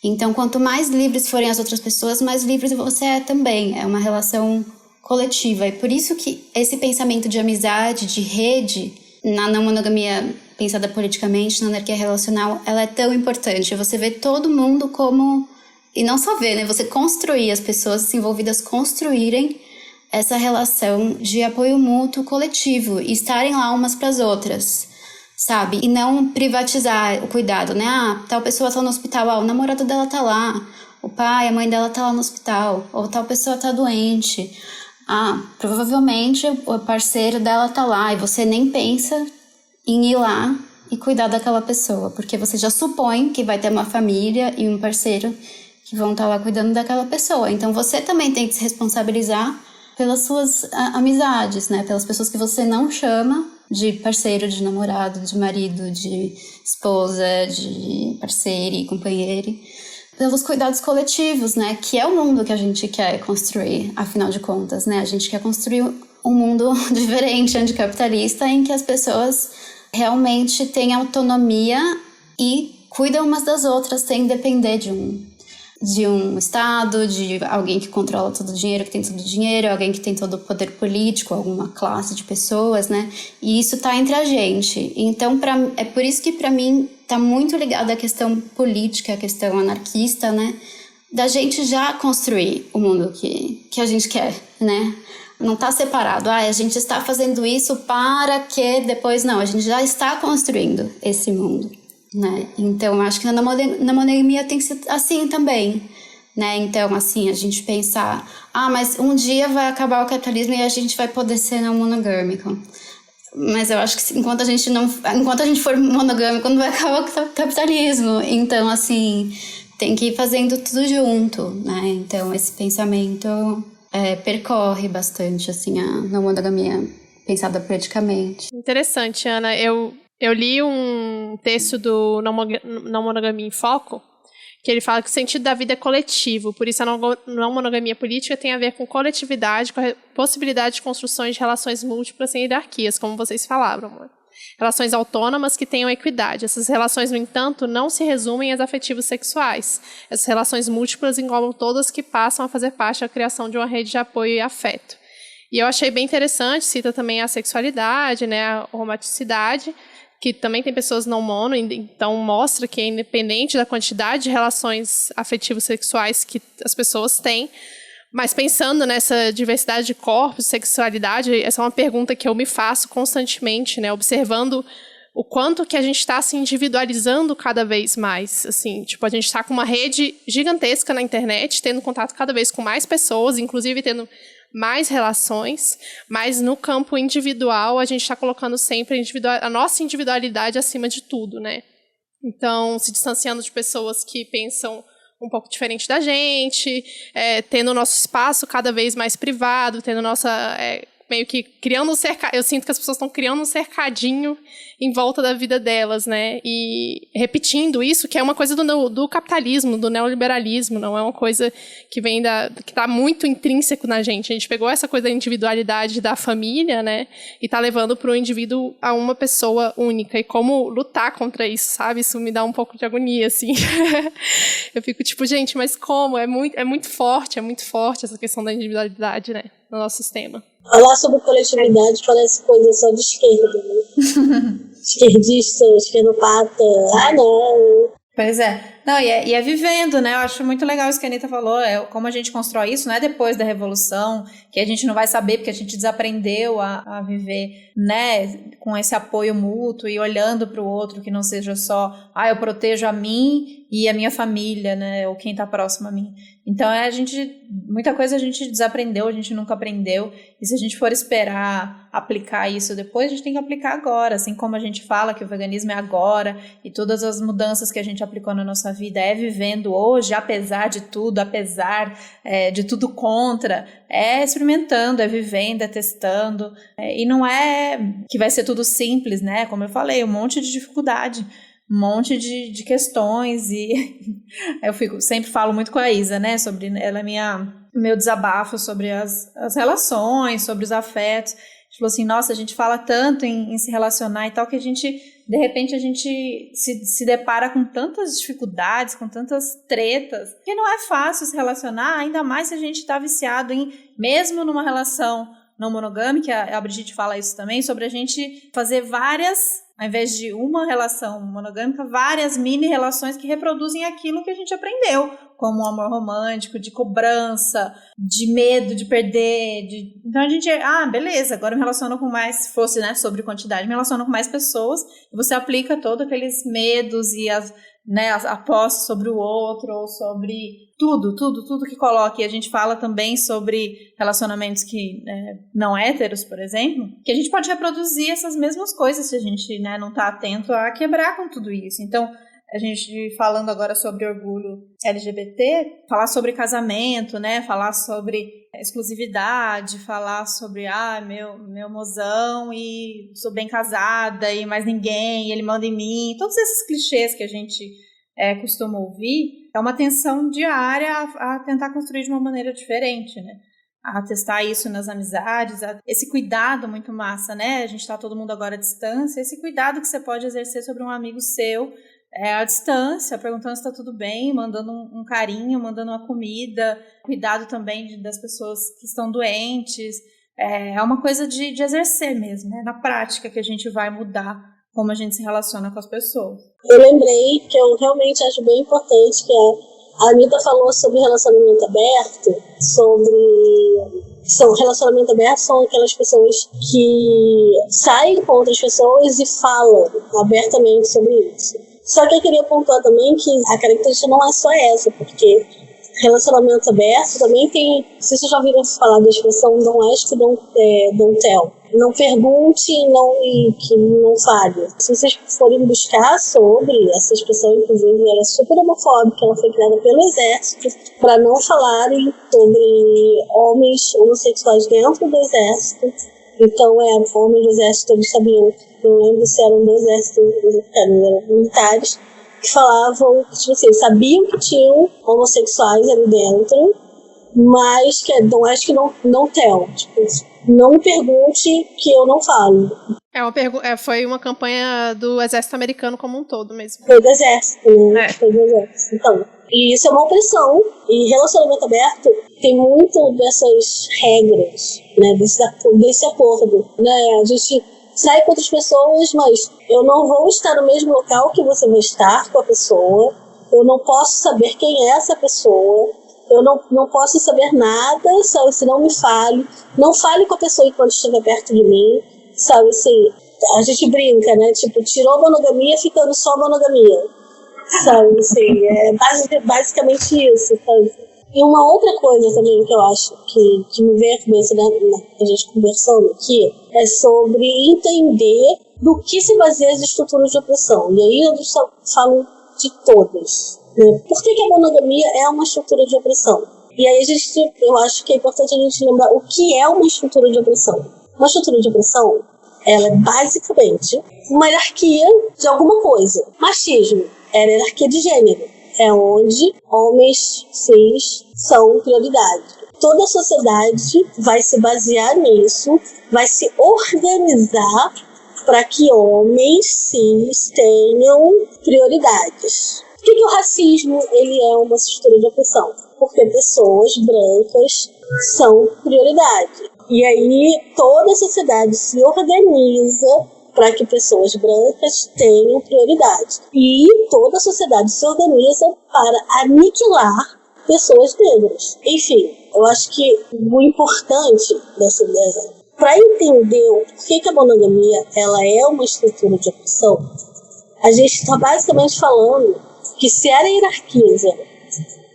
Então, quanto mais livres forem as outras pessoas, mais livre você é também. É uma relação coletiva. E por isso que esse pensamento de amizade, de rede, na não monogamia pensada politicamente, na anarquia relacional, ela é tão importante. Você vê todo mundo como... E não só ver, né? Você construir, as pessoas envolvidas construírem essa relação de apoio mútuo coletivo e estarem lá umas para as outras, sabe? E não privatizar o cuidado, né? Ah, tal pessoa tá no hospital, o namorado dela tá lá, o pai, a mãe dela tá lá no hospital, ou tal pessoa tá doente. Ah, provavelmente o parceiro dela tá lá e você nem pensa em ir lá e cuidar daquela pessoa, porque você já supõe que vai ter uma família e um parceiro que vão estar lá cuidando daquela pessoa. Então você também tem que se responsabilizar pelas suas amizades, né? Pelas pessoas que você não chama de parceiro, de namorado, de marido, de esposa, de parceiro e companheiro. Pelos cuidados coletivos, né? Que é o mundo que a gente quer construir, afinal de contas, né? A gente quer construir um mundo diferente, anticapitalista, em que as pessoas realmente têm autonomia e cuidam umas das outras sem depender de um Estado, de alguém que controla todo o dinheiro, que tem todo o dinheiro, alguém que tem todo o poder político, alguma classe de pessoas, né? E isso tá entre a gente. Então, é por isso que para mim tá muito ligado à questão política, à questão anarquista, né? Da gente já construir o mundo que a gente quer, né? Não tá separado. A gente está fazendo isso para que depois... Não, a gente já está construindo esse mundo, né? Então, acho que na monogamia tem que ser assim também, né? Então, assim, a gente pensar... mas um dia vai acabar o capitalismo e a gente vai poder ser não monogâmico. Mas eu acho que enquanto a gente for monogâmico, não vai acabar o capitalismo. Então, assim, tem que ir fazendo tudo junto, né? Então, esse pensamento percorre bastante, assim, a não monogamia pensada politicamente. Interessante, Ana. Eu li um texto do Não Monogamia em Foco, que ele fala que o sentido da vida é coletivo, por isso a não monogamia política tem a ver com coletividade, com a possibilidade de construções de relações múltiplas sem hierarquias, como vocês falaram, amor. Relações autônomas que tenham equidade. Essas relações, no entanto, não se resumem às afetivos sexuais. Essas relações múltiplas englobam todas que passam a fazer parte da criação de uma rede de apoio e afeto. E eu achei bem interessante, cita também a sexualidade, né, a romanticidade, que também tem pessoas não mono, então mostra que é independente da quantidade de relações afetivos sexuais que as pessoas têm, mas pensando nessa diversidade de corpos, sexualidade, essa é uma pergunta que eu me faço constantemente, né, observando o quanto que a gente está se individualizando cada vez mais, assim, tipo, a gente está com uma rede gigantesca na internet, tendo contato cada vez com mais pessoas, inclusive tendo mais relações, mas no campo individual a gente está colocando sempre a nossa individualidade acima de tudo, né? Então, se distanciando de pessoas que pensam um pouco diferente da gente, tendo o nosso espaço cada vez mais privado, tendo nossa... meio que criando eu sinto que as pessoas estão criando um cercadinho em volta da vida delas, né? E repetindo isso, que é uma coisa do capitalismo, do neoliberalismo, não é uma coisa que vem que está muito intrínseco na gente. A gente pegou essa coisa da individualidade da família, né? E está levando para o indivíduo a uma pessoa única. E como lutar contra isso, sabe? Isso me dá um pouco de agonia, assim. Eu fico tipo, gente, mas como? É muito forte essa questão da individualidade, né? No nosso sistema. Falar sobre coletividade parece coisa só de esquerda, né? Esquerdista, esquerdopata, não. Pois é. Não, e é vivendo, né? Eu acho muito legal isso que a Anitta falou, como a gente constrói isso, não é depois da Revolução, que a gente não vai saber porque a gente desaprendeu a viver, né, com esse apoio mútuo e olhando para o outro, que não seja só, eu protejo a mim e a minha família, né, ou quem está próximo a mim. Então, muita coisa a gente desaprendeu, a gente nunca aprendeu, e se a gente for esperar aplicar isso depois, a gente tem que aplicar agora, assim como a gente fala que o veganismo é agora, e todas as mudanças que a gente aplicou na nossa vida vivendo hoje, apesar de tudo, apesar de tudo contra, experimentando, vivendo, testando, e não é que vai ser tudo simples, né, como eu falei, um monte de dificuldade, um monte de questões, e eu sempre falo muito com a Isa, né, sobre ela meu desabafo sobre as relações, sobre os afetos. A gente falou assim, nossa, a gente fala tanto em se relacionar e tal, que de repente a gente se depara com tantas dificuldades, com tantas tretas, que não é fácil se relacionar, ainda mais se a gente está viciado mesmo numa relação não monogâmica, a Brigitte fala isso também, sobre a gente fazer várias, ao invés de uma relação monogâmica, várias mini relações que reproduzem aquilo que a gente aprendeu, como o amor romântico, de cobrança, de medo de perder. Então a gente, beleza, agora eu me relaciono com mais, se fosse, né, sobre quantidade, me relaciono com mais pessoas, e você aplica todos aqueles medos e as apostas sobre o outro, ou sobre tudo que coloca. E a gente fala também sobre relacionamentos que não héteros, por exemplo, que a gente pode reproduzir essas mesmas coisas se a gente, né, não está atento a quebrar com tudo isso. Então, a gente falando agora sobre orgulho LGBT, falar sobre casamento, né, falar sobre exclusividade, falar sobre meu mozão e sou bem casada e mais ninguém, ele manda em mim, todos esses clichês que a gente costuma ouvir, é uma tensão diária a tentar construir de uma maneira diferente, né? A testar isso nas amizades, esse cuidado muito massa, né? A gente tá todo mundo agora à distância, esse cuidado que você pode exercer sobre um amigo seu à distância, perguntando se tá tudo bem, mandando um carinho, mandando uma comida, cuidado também das pessoas que estão doentes, é uma coisa de exercer mesmo, né? Na prática que a gente vai mudar como a gente se relaciona com as pessoas. Eu lembrei que eu realmente acho bem importante que a Anitta falou sobre relacionamento aberto, relacionamento aberto são aquelas pessoas que saem com outras pessoas e falam abertamente sobre isso. Só que eu queria pontuar também que a característica não é só essa, porque relacionamento aberto também tem... Não sei se vocês já ouviram falar da expressão don't ask, don't tell. Não pergunte que não fale. Se vocês forem buscar sobre essa expressão, inclusive, ela é super homofóbica, ela foi criada pelo Exército para não falarem sobre homens homossexuais dentro do Exército. Então, homens do Exército, eles sabiam, não lembro se eram do Exército, eram militares, que falavam, tipo assim, sabiam que tinham homossexuais ali dentro, mas que acho que não tell. Tipo, não me pergunte que eu não falo. Foi uma campanha do Exército Americano como um todo mesmo. Foi do Exército, né? Foi do Exército. Então, e isso é uma opressão. E relacionamento aberto tem muito dessas regras, né? Desse acordo, né? A gente sai com outras pessoas, mas eu não vou estar no mesmo local que você vai estar com a pessoa. Eu não posso saber quem é essa pessoa. Eu não posso saber nada, sabe? Se não me fale. Não fale com a pessoa enquanto estiver perto de mim, sabe? Assim, a gente brinca, né? Tipo, tirou a monogamia, ficando só a monogamia, sabe? Assim, é basicamente isso, sabe? E uma outra coisa também que eu acho que me veio à cabeça, né, a gente conversando aqui, é sobre entender do que se baseia as estruturas de opressão. E aí eu só falo de todas. Por que a monogamia é uma estrutura de opressão? E aí eu acho que é importante a gente lembrar o que é uma estrutura de opressão. Uma estrutura de opressão, ela é basicamente uma hierarquia de alguma coisa. Machismo é a hierarquia de gênero, é onde homens cis são prioridade. Toda a sociedade vai se basear nisso, vai se organizar para que homens cis tenham prioridades. Por que o racismo ele é uma estrutura de opressão? Porque pessoas brancas são prioridade. E aí toda a sociedade se organiza para que pessoas brancas tenham prioridade. E toda a sociedade se organiza para aniquilar pessoas negras. Enfim, eu acho que o importante dessa ideia, para entender o porquê que a monogamia ela é uma estrutura de opressão, a gente está basicamente falando que se ela hierarquiza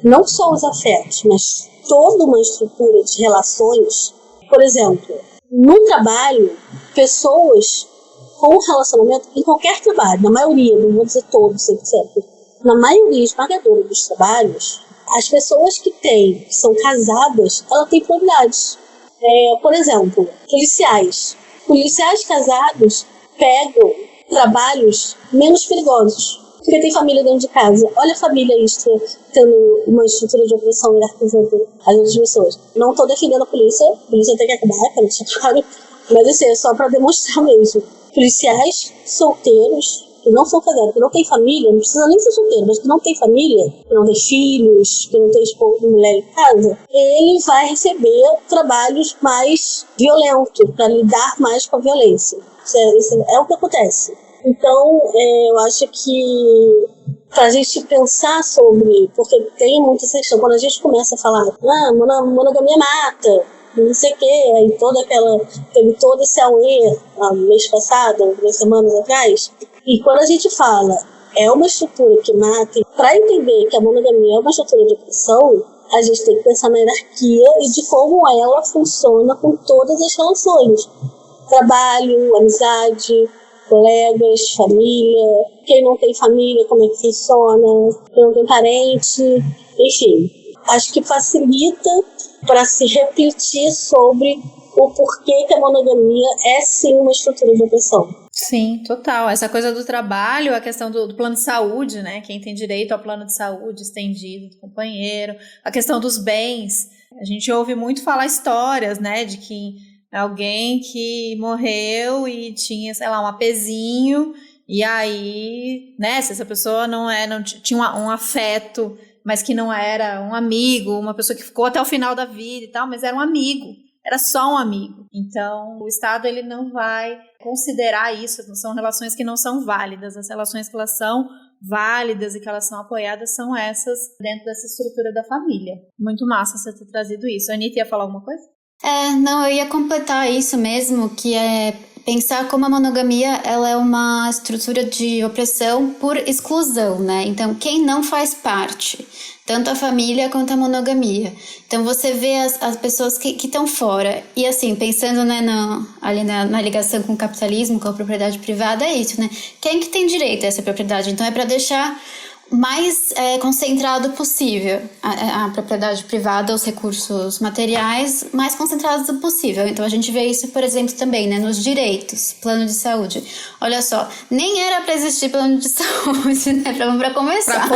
não só os afetos, mas toda uma estrutura de relações, por exemplo, no trabalho, pessoas com relacionamento, em qualquer trabalho, na maioria, não vou dizer todos, etc., na maioria esmagadora dos trabalhos, as pessoas que são casadas, elas têm prioridades. Por exemplo, policiais. Policiais casados pegam trabalhos menos perigosos, porque tem família dentro de casa. Olha a família tendo uma estrutura de opressão hierarquizando as outras pessoas. Não estou defendendo a polícia tem que acabar, quero deixar claro, mas assim, é só para demonstrar mesmo. Policiais solteiros que não são casados, que não têm família, não precisa nem ser solteiro, mas que não tem família, que não tem filhos, que não tem esposo, mulher em casa, ele vai receber trabalhos mais violentos, para lidar mais com a violência. Isso é o que acontece. Então, eu acho que para a gente pensar sobre, porque tem muita questão, quando a gente começa a falar, monogamia mata, não sei o que, aí teve todo esse auê mês passado, 2 semanas atrás, e quando a gente fala, é uma estrutura que mata, para entender que a monogamia é uma estrutura de opressão, a gente tem que pensar na hierarquia e de como ela funciona com todas as relações. Trabalho, amizade, colegas, família, quem não tem família, como é que funciona, quem não tem parente, enfim. Acho que facilita para se refletir sobre o porquê que a monogamia é sim uma estrutura de opressão. Sim, total. Essa coisa do trabalho, a questão do plano de saúde, né? Quem tem direito ao plano de saúde estendido do companheiro, a questão dos bens. A gente ouve muito falar histórias, né? De que alguém que morreu e tinha, sei lá, um apezinho, e aí, né? Se essa pessoa não tinha um afeto, mas que não era um amigo, uma pessoa que ficou até o final da vida e tal, mas era um amigo. Era só um amigo. Então, o Estado ele não vai considerar isso, são relações que não são válidas. As relações que elas são válidas e que elas são apoiadas são essas dentro dessa estrutura da família. Muito massa você ter trazido isso. A Anitta ia falar alguma coisa? Não, eu ia completar isso mesmo, que é pensar como a monogamia ela é uma estrutura de opressão por exclusão, né? Então, quem não faz parte, tanto a família quanto a monogamia. Então, você vê as pessoas que estão fora. E assim, pensando, né, ali na ligação com o capitalismo, com a propriedade privada, é isso, né? Quem que tem direito a essa propriedade? Então, é para deixar mais concentrado possível a propriedade privada, os recursos materiais mais concentrados possível. Então a gente vê isso, por exemplo, também, né, nos direitos, plano de saúde. Olha só, nem era para existir plano de saúde, né, para começar.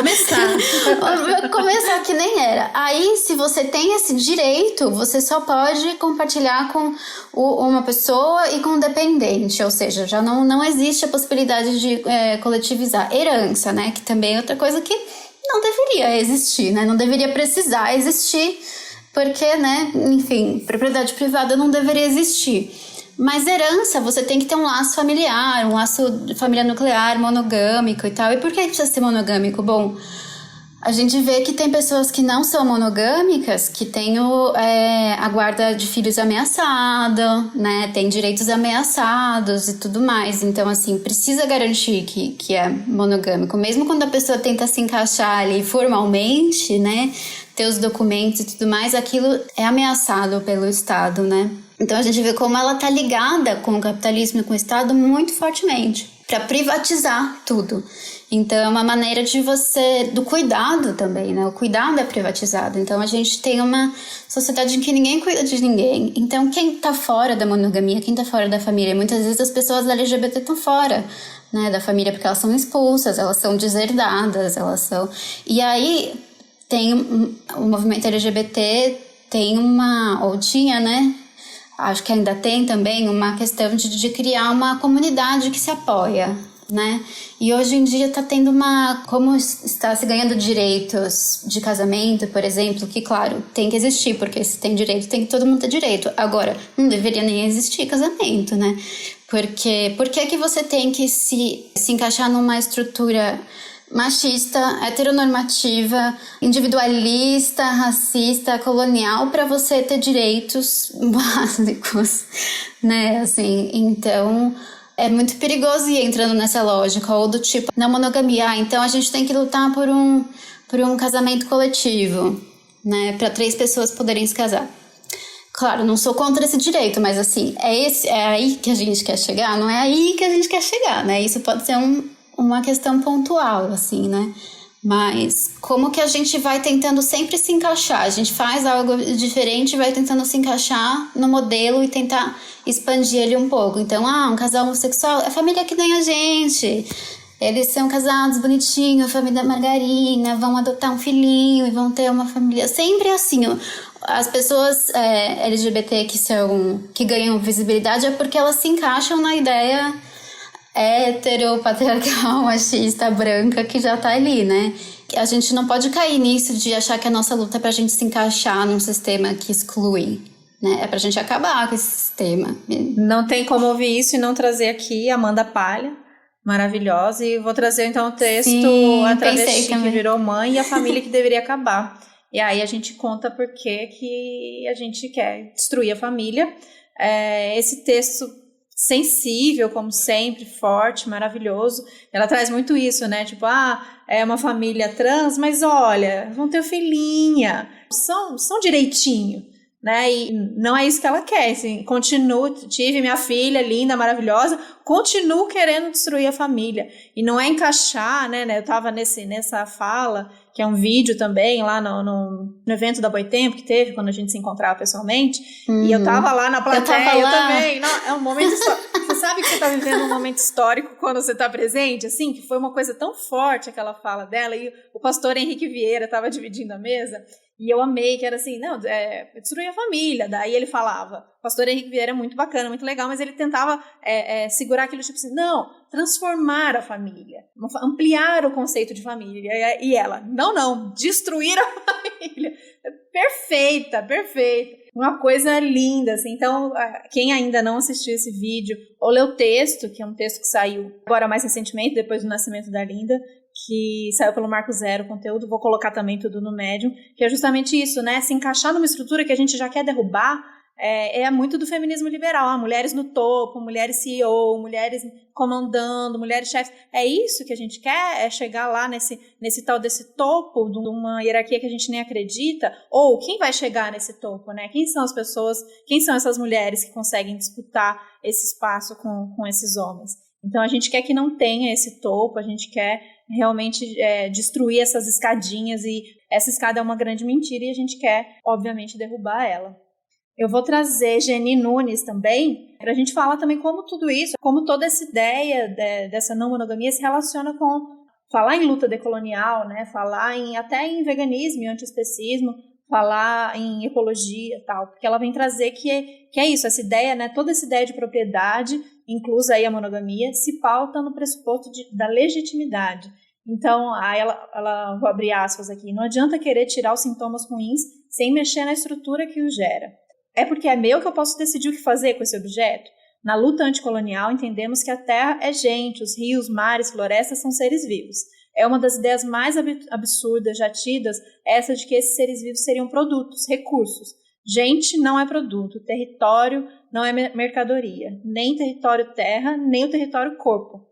Para começar que nem era. Aí, se você tem esse direito, você só pode compartilhar com uma pessoa e com um dependente, ou seja, já não existe a possibilidade de coletivizar. Herança, né, que também é outra coisa que não deveria existir, né? Não deveria precisar existir, porque, né, enfim, propriedade privada não deveria existir. Mas herança, você tem que ter um laço familiar, um laço de família nuclear, monogâmico e tal. E por que precisa ser monogâmico? Bom, a gente vê que tem pessoas que não são monogâmicas, que têm a guarda de filhos ameaçada, né? Tem direitos ameaçados e tudo mais. Então, assim, precisa garantir que é monogâmico. Mesmo quando a pessoa tenta se encaixar ali formalmente, né? Ter os documentos e tudo mais, aquilo é ameaçado pelo Estado, né? Então, a gente vê como ela tá ligada com o capitalismo e com o Estado muito fortemente, para privatizar tudo. Então, é uma maneira do cuidado também, né? O cuidado é privatizado. Então, a gente tem uma sociedade em que ninguém cuida de ninguém. Então, quem tá fora da monogamia, quem tá fora da família? Muitas vezes as pessoas LGBT estão fora, né, da família, porque elas são expulsas, elas são deserdadas, elas são... E aí, tem o movimento LGBT, ou tinha, né? Acho que ainda tem também uma questão de criar uma comunidade que se apoia, né? E hoje em dia está tendo como está se ganhando direitos de casamento, por exemplo, que claro, tem que existir, porque se tem direito, tem que todo mundo ter direito. Agora, não deveria nem existir casamento, né? Porque por que você tem que se encaixar numa estrutura machista, heteronormativa, individualista, racista, colonial, para você ter direitos básicos, né? Assim, então... é muito perigoso ir entrando nessa lógica, ou do tipo, na monogamia, então a gente tem que lutar por um casamento coletivo, né, para 3 pessoas poderem se casar. Claro, não sou contra esse direito, mas assim, é aí que a gente quer chegar? Não é aí que a gente quer chegar, né? Isso pode ser uma questão pontual, assim, né? Mas como que a gente vai tentando sempre se encaixar? A gente faz algo diferente, vai tentando se encaixar no modelo e tentar expandir ele um pouco. Então, um casal homossexual é família que nem a gente. Eles são casados bonitinhos, família margarina, vão adotar um filhinho e vão ter uma família. Sempre assim, as pessoas LGBT que ganham visibilidade é porque elas se encaixam na ideia hétero, patriarcal, machista, branca, que já tá ali, né? A gente não pode cair nisso de achar que a nossa luta é pra gente se encaixar num sistema que exclui, né? É pra gente acabar com esse sistema. Não tem como ouvir isso e não trazer aqui Amanda Palha, maravilhosa, e vou trazer então o texto A Travesti que Virou Mãe e a Família que Deveria Acabar. E aí a gente conta por que a gente quer destruir a família. Esse texto sensível, como sempre, forte, maravilhoso. Ela traz muito isso, né? Tipo, é uma família trans, mas olha, vão ter filhinha, são direitinho, né? E não é isso que ela quer, assim, tive minha filha linda, maravilhosa, continuo querendo destruir a família. E não é encaixar, né? Eu tava nessa fala, que é um vídeo também, lá no evento da Boitempo, que teve, quando a gente se encontrava pessoalmente, e eu tava lá na plateia, eu também. Não, é um momento histórico. Você sabe que você tá vivendo um momento histórico quando você tá presente, assim, que foi uma coisa tão forte aquela fala dela, e o pastor Henrique Vieira tava dividindo a mesa, e eu amei, que era assim, não, destruir a família. Daí ele falava, o pastor Henrique Vieira é muito bacana, muito legal, mas ele tentava segurar aquilo, tipo assim, não, transformar a família, ampliar o conceito de família. E ela, não, destruir a família. Perfeita. Uma coisa linda, assim. Então, quem ainda não assistiu esse vídeo, ou leu o texto, que é um texto que saiu agora mais recentemente, depois do nascimento da Linda, que saiu pelo Marco Zero conteúdo, vou colocar também tudo no Medium, que é justamente isso, né? Se encaixar numa estrutura que a gente já quer derrubar, é muito do feminismo liberal, mulheres no topo, mulheres CEO, mulheres comandando, mulheres chefes. É isso que a gente quer, é chegar lá nesse tal desse topo de uma hierarquia que a gente nem acredita, ou quem vai chegar nesse topo, né? Quem são as pessoas, quem são essas mulheres que conseguem disputar esse espaço com esses homens? Então a gente quer que não tenha esse topo, a gente quer realmente destruir essas escadinhas, e essa escada é uma grande mentira e a gente quer, obviamente, derrubar ela. Eu vou trazer Geni Nunes também, para a gente falar também como tudo isso, como toda essa ideia dessa não monogamia se relaciona com falar em luta decolonial, né? Falar até em veganismo e antiespecismo, falar em ecologia e tal, porque ela vem trazer que é isso, essa ideia, né? Toda essa ideia de propriedade, inclusa aí a monogamia, se pauta no pressuposto da legitimidade. Então, aí ela vou abrir aspas aqui, não adianta querer tirar os sintomas ruins sem mexer na estrutura que os gera. É porque é meu que eu posso decidir o que fazer com esse objeto? Na luta anticolonial, entendemos que a terra é gente, os rios, mares, florestas são seres vivos. É uma das ideias mais absurdas já tidas, essa de que esses seres vivos seriam produtos, recursos. Gente não é produto, território não é mercadoria, nem território terra, nem o território corpo.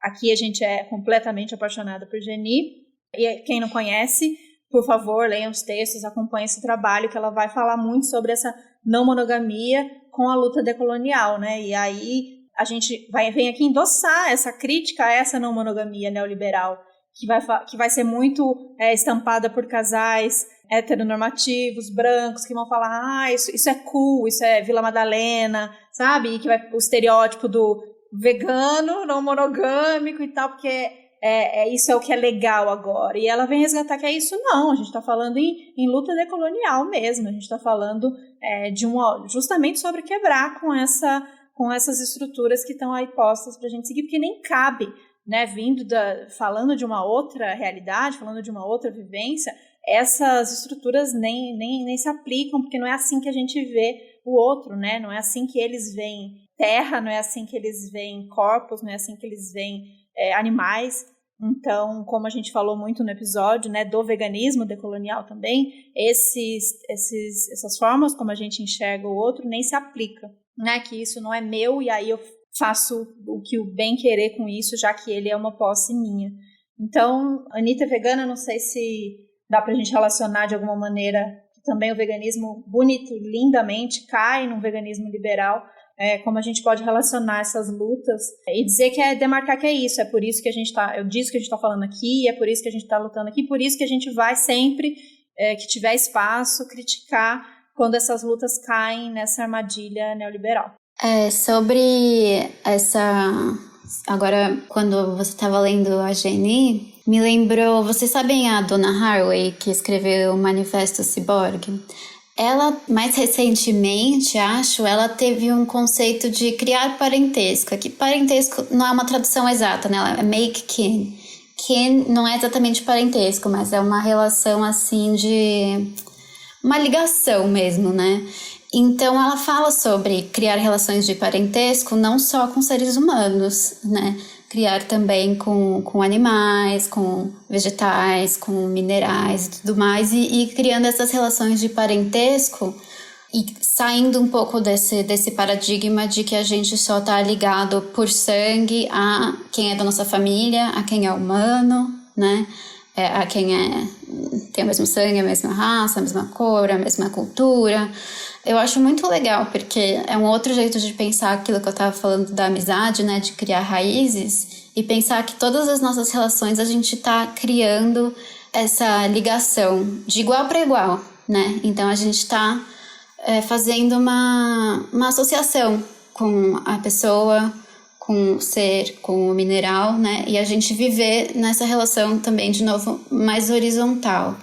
Aqui a gente é completamente apaixonada por Geni, e quem não conhece, por favor, leiam os textos, acompanhem esse trabalho, que ela vai falar muito sobre essa não monogamia com a luta decolonial, né? E aí a gente vem aqui endossar essa crítica a essa não monogamia neoliberal, que vai ser muito estampada por casais heteronormativos, brancos, que vão falar, isso é cool, isso é Vila Madalena, sabe? E que vai o estereótipo do vegano, não monogâmico e tal, porque isso é o que é legal agora. E ela vem resgatar que é isso não, a gente está falando em luta decolonial mesmo, a gente está falando justamente sobre quebrar com essas estruturas que estão aí postas para a gente seguir, porque nem cabe, né, falando de uma outra realidade, falando de uma outra vivência, essas estruturas nem se aplicam, porque não é assim que a gente vê o outro, né? Não é assim que eles veem terra, não é assim que eles veem corpos, não é assim que eles veem animais. Então, como a gente falou muito no episódio, né, do veganismo decolonial também, essas formas como a gente enxerga o outro nem se aplica, né? Que isso não é meu e aí eu faço o que o bem querer com isso, já que ele é uma posse minha. Então, Anitta é vegana, não sei se dá pra gente relacionar de alguma maneira que também o veganismo bonito, lindamente, cai num veganismo liberal, como a gente pode relacionar essas lutas e dizer que demarcar que é isso, é por isso que eu disse que a gente tá falando aqui, é por isso que a gente tá lutando aqui, por isso que a gente vai sempre que tiver espaço criticar quando essas lutas caem nessa armadilha neoliberal. Sobre essa... Agora, quando você estava lendo a Geni, me lembrou... Vocês sabem a Donna Haraway, que escreveu o Manifesto Cyborg? Ela, mais recentemente, acho, ela teve um conceito de criar parentesco. Aqui, parentesco não é uma tradução exata, né? Ela é make kin. Kin não é exatamente parentesco, mas é uma relação, assim, de... uma ligação mesmo, né? Então, ela fala sobre criar relações de parentesco não só com seres humanos, né? Criar também com animais, com vegetais, com minerais e tudo mais, e criando essas relações de parentesco e saindo um pouco desse paradigma de que a gente só está ligado por sangue a quem é da nossa família, a quem é humano, né? A quem tem o mesmo sangue, a mesma raça, a mesma cor, a mesma cultura. Eu acho muito legal, porque é um outro jeito de pensar aquilo que eu estava falando da amizade, né? De criar raízes e pensar que todas as nossas relações a gente está criando essa ligação de igual para igual, né? Então a gente está fazendo uma associação com a pessoa, com o ser, com o mineral, né? E a gente viver nessa relação também, de novo, mais horizontal.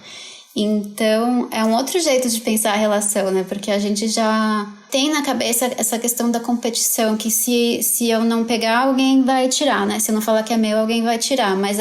Então, é um outro jeito de pensar a relação, né? Porque a gente já tem na cabeça essa questão da competição, que se eu não pegar, alguém vai tirar, né? Se eu não falar que é meu, alguém vai tirar. Mas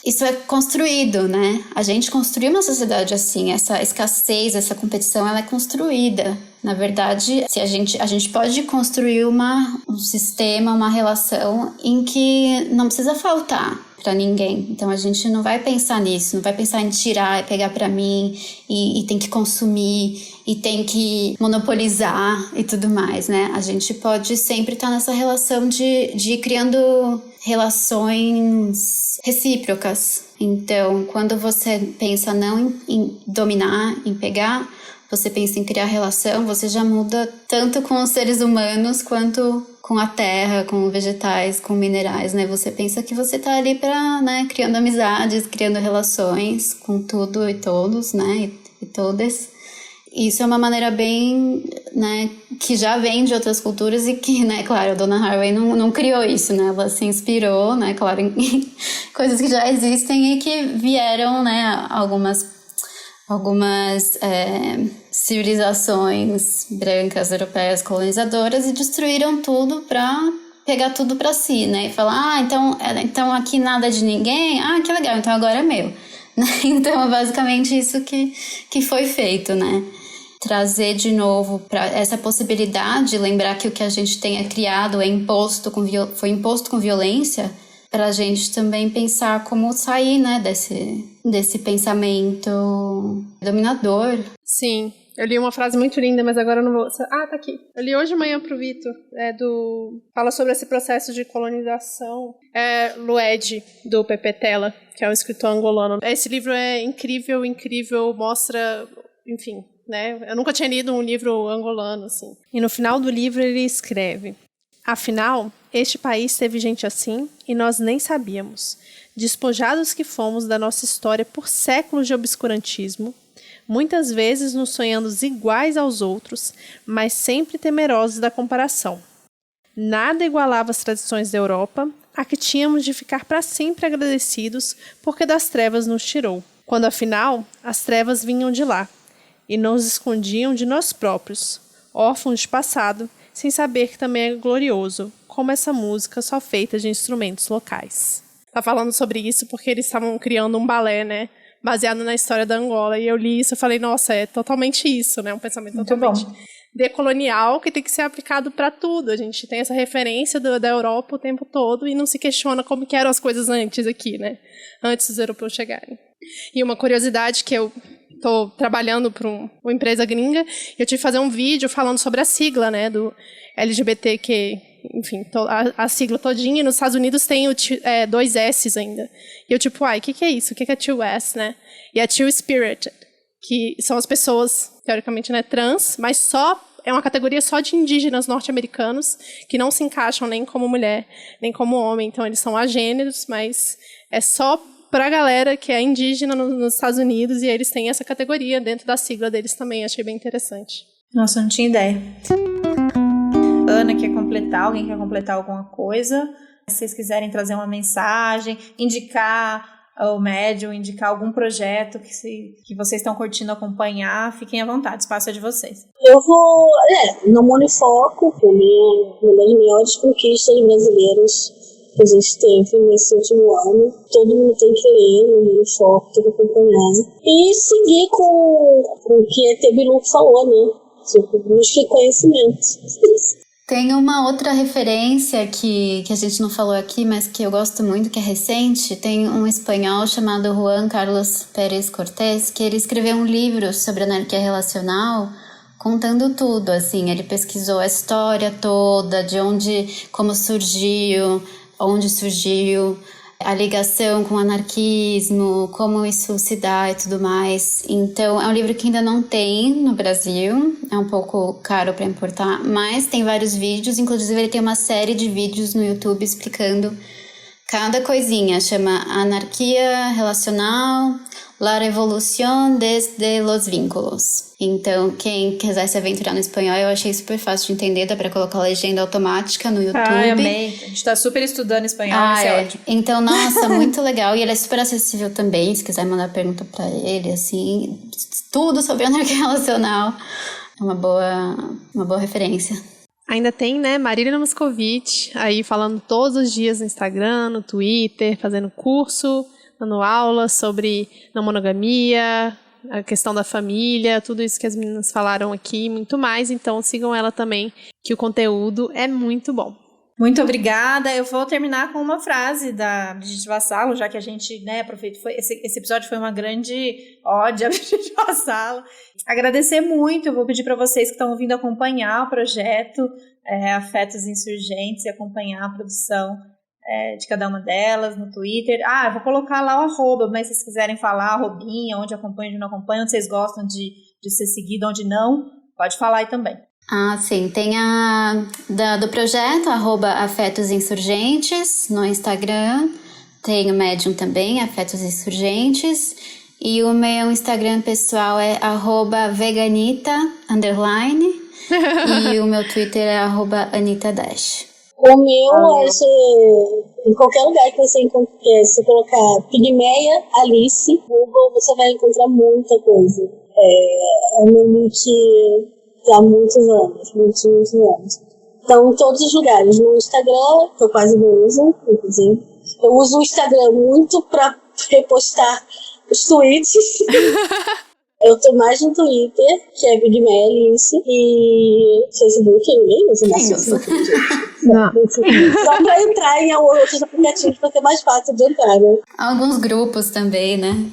isso é construído, né? A gente construiu uma sociedade assim, essa escassez, essa competição, ela é construída. Na verdade, se a gente pode construir um sistema, uma relação em que não precisa faltar para ninguém. Então a gente não vai pensar nisso, não vai pensar em tirar e pegar para mim e tem que consumir e tem que monopolizar e tudo mais, né? A gente pode sempre estar nessa relação de ir criando relações recíprocas. Então, quando você pensa não em dominar, em pegar, você pensa em criar relação, você já muda tanto com os seres humanos quanto com a terra, com vegetais, com minerais, né? Você pensa que você tá ali para, né, criando amizades, criando relações com tudo e todos, né? E todas. Isso é uma maneira bem, né, que já vem de outras culturas e que, né, claro, a Donna Haraway não criou isso, né? Ela se inspirou, né, claro, em coisas que já existem e que vieram, né, algumas civilizações brancas, europeias, colonizadoras e destruíram tudo para pegar tudo para si, né? E falar, então aqui nada de ninguém, que legal, então agora é meu. Então é basicamente isso que foi feito, né? Trazer de novo para essa possibilidade, lembrar que o que a gente tenha criado foi imposto com violência, para a gente também pensar como sair, né, desse pensamento dominador. Sim, eu li uma frase muito linda, mas agora eu não vou... tá aqui. Eu li hoje de manhã pro Vitor, fala sobre esse processo de colonização. É Lued, do Pepe Tela, que é um escritor angolano. Esse livro é incrível, mostra, enfim, né? Eu nunca tinha lido um livro angolano, assim. E no final do livro ele escreve: afinal, este país teve gente assim e nós nem sabíamos. Despojados que fomos da nossa história por séculos de obscurantismo, muitas vezes nos sonhando iguais aos outros, mas sempre temerosos da comparação. Nada igualava as tradições da Europa, a que tínhamos de ficar para sempre agradecidos porque das trevas nos tirou, quando afinal as trevas vinham de lá e nos escondiam de nós próprios, órfãos de passado, sem saber que também é glorioso, como essa música só feita de instrumentos locais. Tá falando sobre isso porque eles estavam criando um balé, né, baseado na história da Angola, e eu li isso e falei, nossa, é totalmente isso, né, um pensamento muito totalmente bom. Decolonial que tem que ser aplicado para tudo. A gente tem essa referência da Europa o tempo todo e não se questiona como que eram as coisas antes aqui, né, antes dos europeus chegarem. E uma curiosidade que eu estou trabalhando para uma empresa gringa, eu tive que fazer um vídeo falando sobre a sigla, né, do LGBTQ, enfim, a sigla todinha, e nos Estados Unidos tem dois S's ainda. E eu tipo, o que é isso? O que é Two-S, né? E a Two-Spirited, que são as pessoas, teoricamente, né, trans, mas é uma categoria só de indígenas norte-americanos, que não se encaixam nem como mulher, nem como homem, então eles são agêneros, mas é só para a galera que é indígena nos Estados Unidos, e eles têm essa categoria dentro da sigla deles também, achei bem interessante. Nossa, eu não tinha ideia. Ana quer completar, alguém quer completar alguma coisa? Se vocês quiserem trazer uma mensagem, indicar o Medium, indicar algum projeto que vocês estão curtindo acompanhar, fiquem à vontade, o espaço é de vocês. Eu vou, no Monofoco, que é uma das melhores conquistas brasileiras que a gente teve nesse último ano. Todo mundo tem que ler no Monofoco, tem que acompanhar. E seguir com o que a Tebilu falou, né? Tipo, busque conhecimento. Tem uma outra referência que a gente não falou aqui, mas que eu gosto muito, que é recente. Tem um espanhol chamado Juan Carlos Pérez Cortés, que ele escreveu um livro sobre anarquia relacional, contando tudo, assim. Ele pesquisou a história toda, como surgiu, onde surgiu, a ligação com o anarquismo, como isso se dá e tudo mais. Então, é um livro que ainda não tem no Brasil, é um pouco caro para importar, mas tem vários vídeos, inclusive ele tem uma série de vídeos no YouTube explicando cada coisinha, chama Anarquia Relacional, La Revolución desde los Vínculos. Então, quem quiser se aventurar no espanhol, eu achei super fácil de entender, dá pra colocar a legenda automática no YouTube. Ai, amei. A gente tá super estudando espanhol, isso é ótimo. Então, nossa, muito legal. E ele é super acessível também, se quiser mandar pergunta pra ele, assim, tudo sobre anarquia relacional. É uma boa referência. Ainda tem, né, Marília Moscovici aí falando todos os dias no Instagram, no Twitter, fazendo curso, dando aula sobre não monogamia, a questão da família, tudo isso que as meninas falaram aqui, muito mais. Então sigam ela também, que o conteúdo é muito bom. Muito obrigada. Eu vou terminar com uma frase da Brigitte Vassalo, já que a gente, né, aproveitou, esse episódio foi uma grande ode a Brigitte Vassalo. Agradecer muito, eu vou pedir para vocês que estão ouvindo acompanhar o projeto Afetos Insurgentes e acompanhar a produção de cada uma delas no Twitter. Eu vou colocar lá o @, mas se vocês quiserem falar, arrobinha, onde acompanha, onde não acompanha, onde vocês gostam de ser seguido, onde não, pode falar aí também. Sim, tem do projeto, @Afetos Insurgentes no Instagram, tem o Medium também, Afetos Insurgentes, e o meu Instagram pessoal é @veganita_, e o meu Twitter é @AnitaDash. O meu em qualquer lugar que você encontrar, se colocar Pigmeia Alice, Google, você vai encontrar muita coisa. É o meu nick há muitos anos. Então, em todos os lugares. No Instagram, que eu quase não uso, inclusive. Eu uso o Instagram muito pra repostar os tweets. Eu tô mais no Twitter, que é Pigmeia Alice, e Facebook, ninguém usa mais Facebook. Só pra entrar em outros aplicativos pra ter mais fácil de entrar, né? Alguns grupos também, né?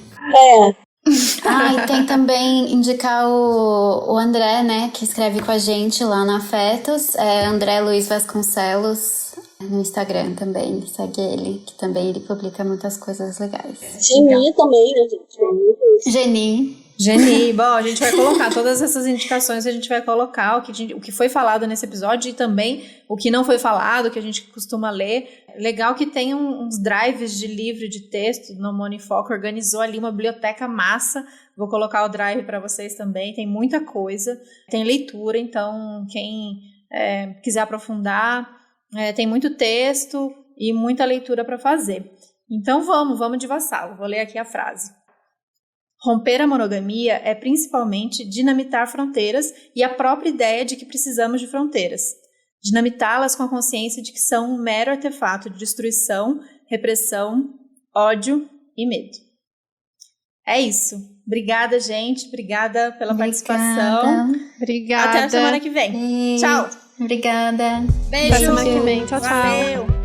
E tem também indicar o André, né, que escreve com a gente lá na Afetos, André Luiz Vasconcelos, no Instagram também, segue ele, que também ele publica muitas coisas legais. Geni também, né, gente? Geni. Bom, a gente vai colocar todas essas indicações, a gente vai colocar o que foi falado nesse episódio e também o que não foi falado, que a gente costuma ler. Legal que tem uns drives de livro de texto no Monofoco, organizou ali uma biblioteca massa. Vou colocar o drive para vocês também, tem muita coisa, tem leitura, então quem quiser aprofundar, tem muito texto e muita leitura para fazer. Então vamos de Vassalo, vou ler aqui a frase. Romper a monogamia é principalmente dinamitar fronteiras e a própria ideia de que precisamos de fronteiras. Dinamitá-las com a consciência de que são um mero artefato de destruição, repressão, ódio e medo. É isso. Obrigada, gente. Obrigada pela participação. Obrigada. Até a semana que vem. Tchau. Obrigada. Beijo. Até semana que vem. Tchau, tchau. Valeu.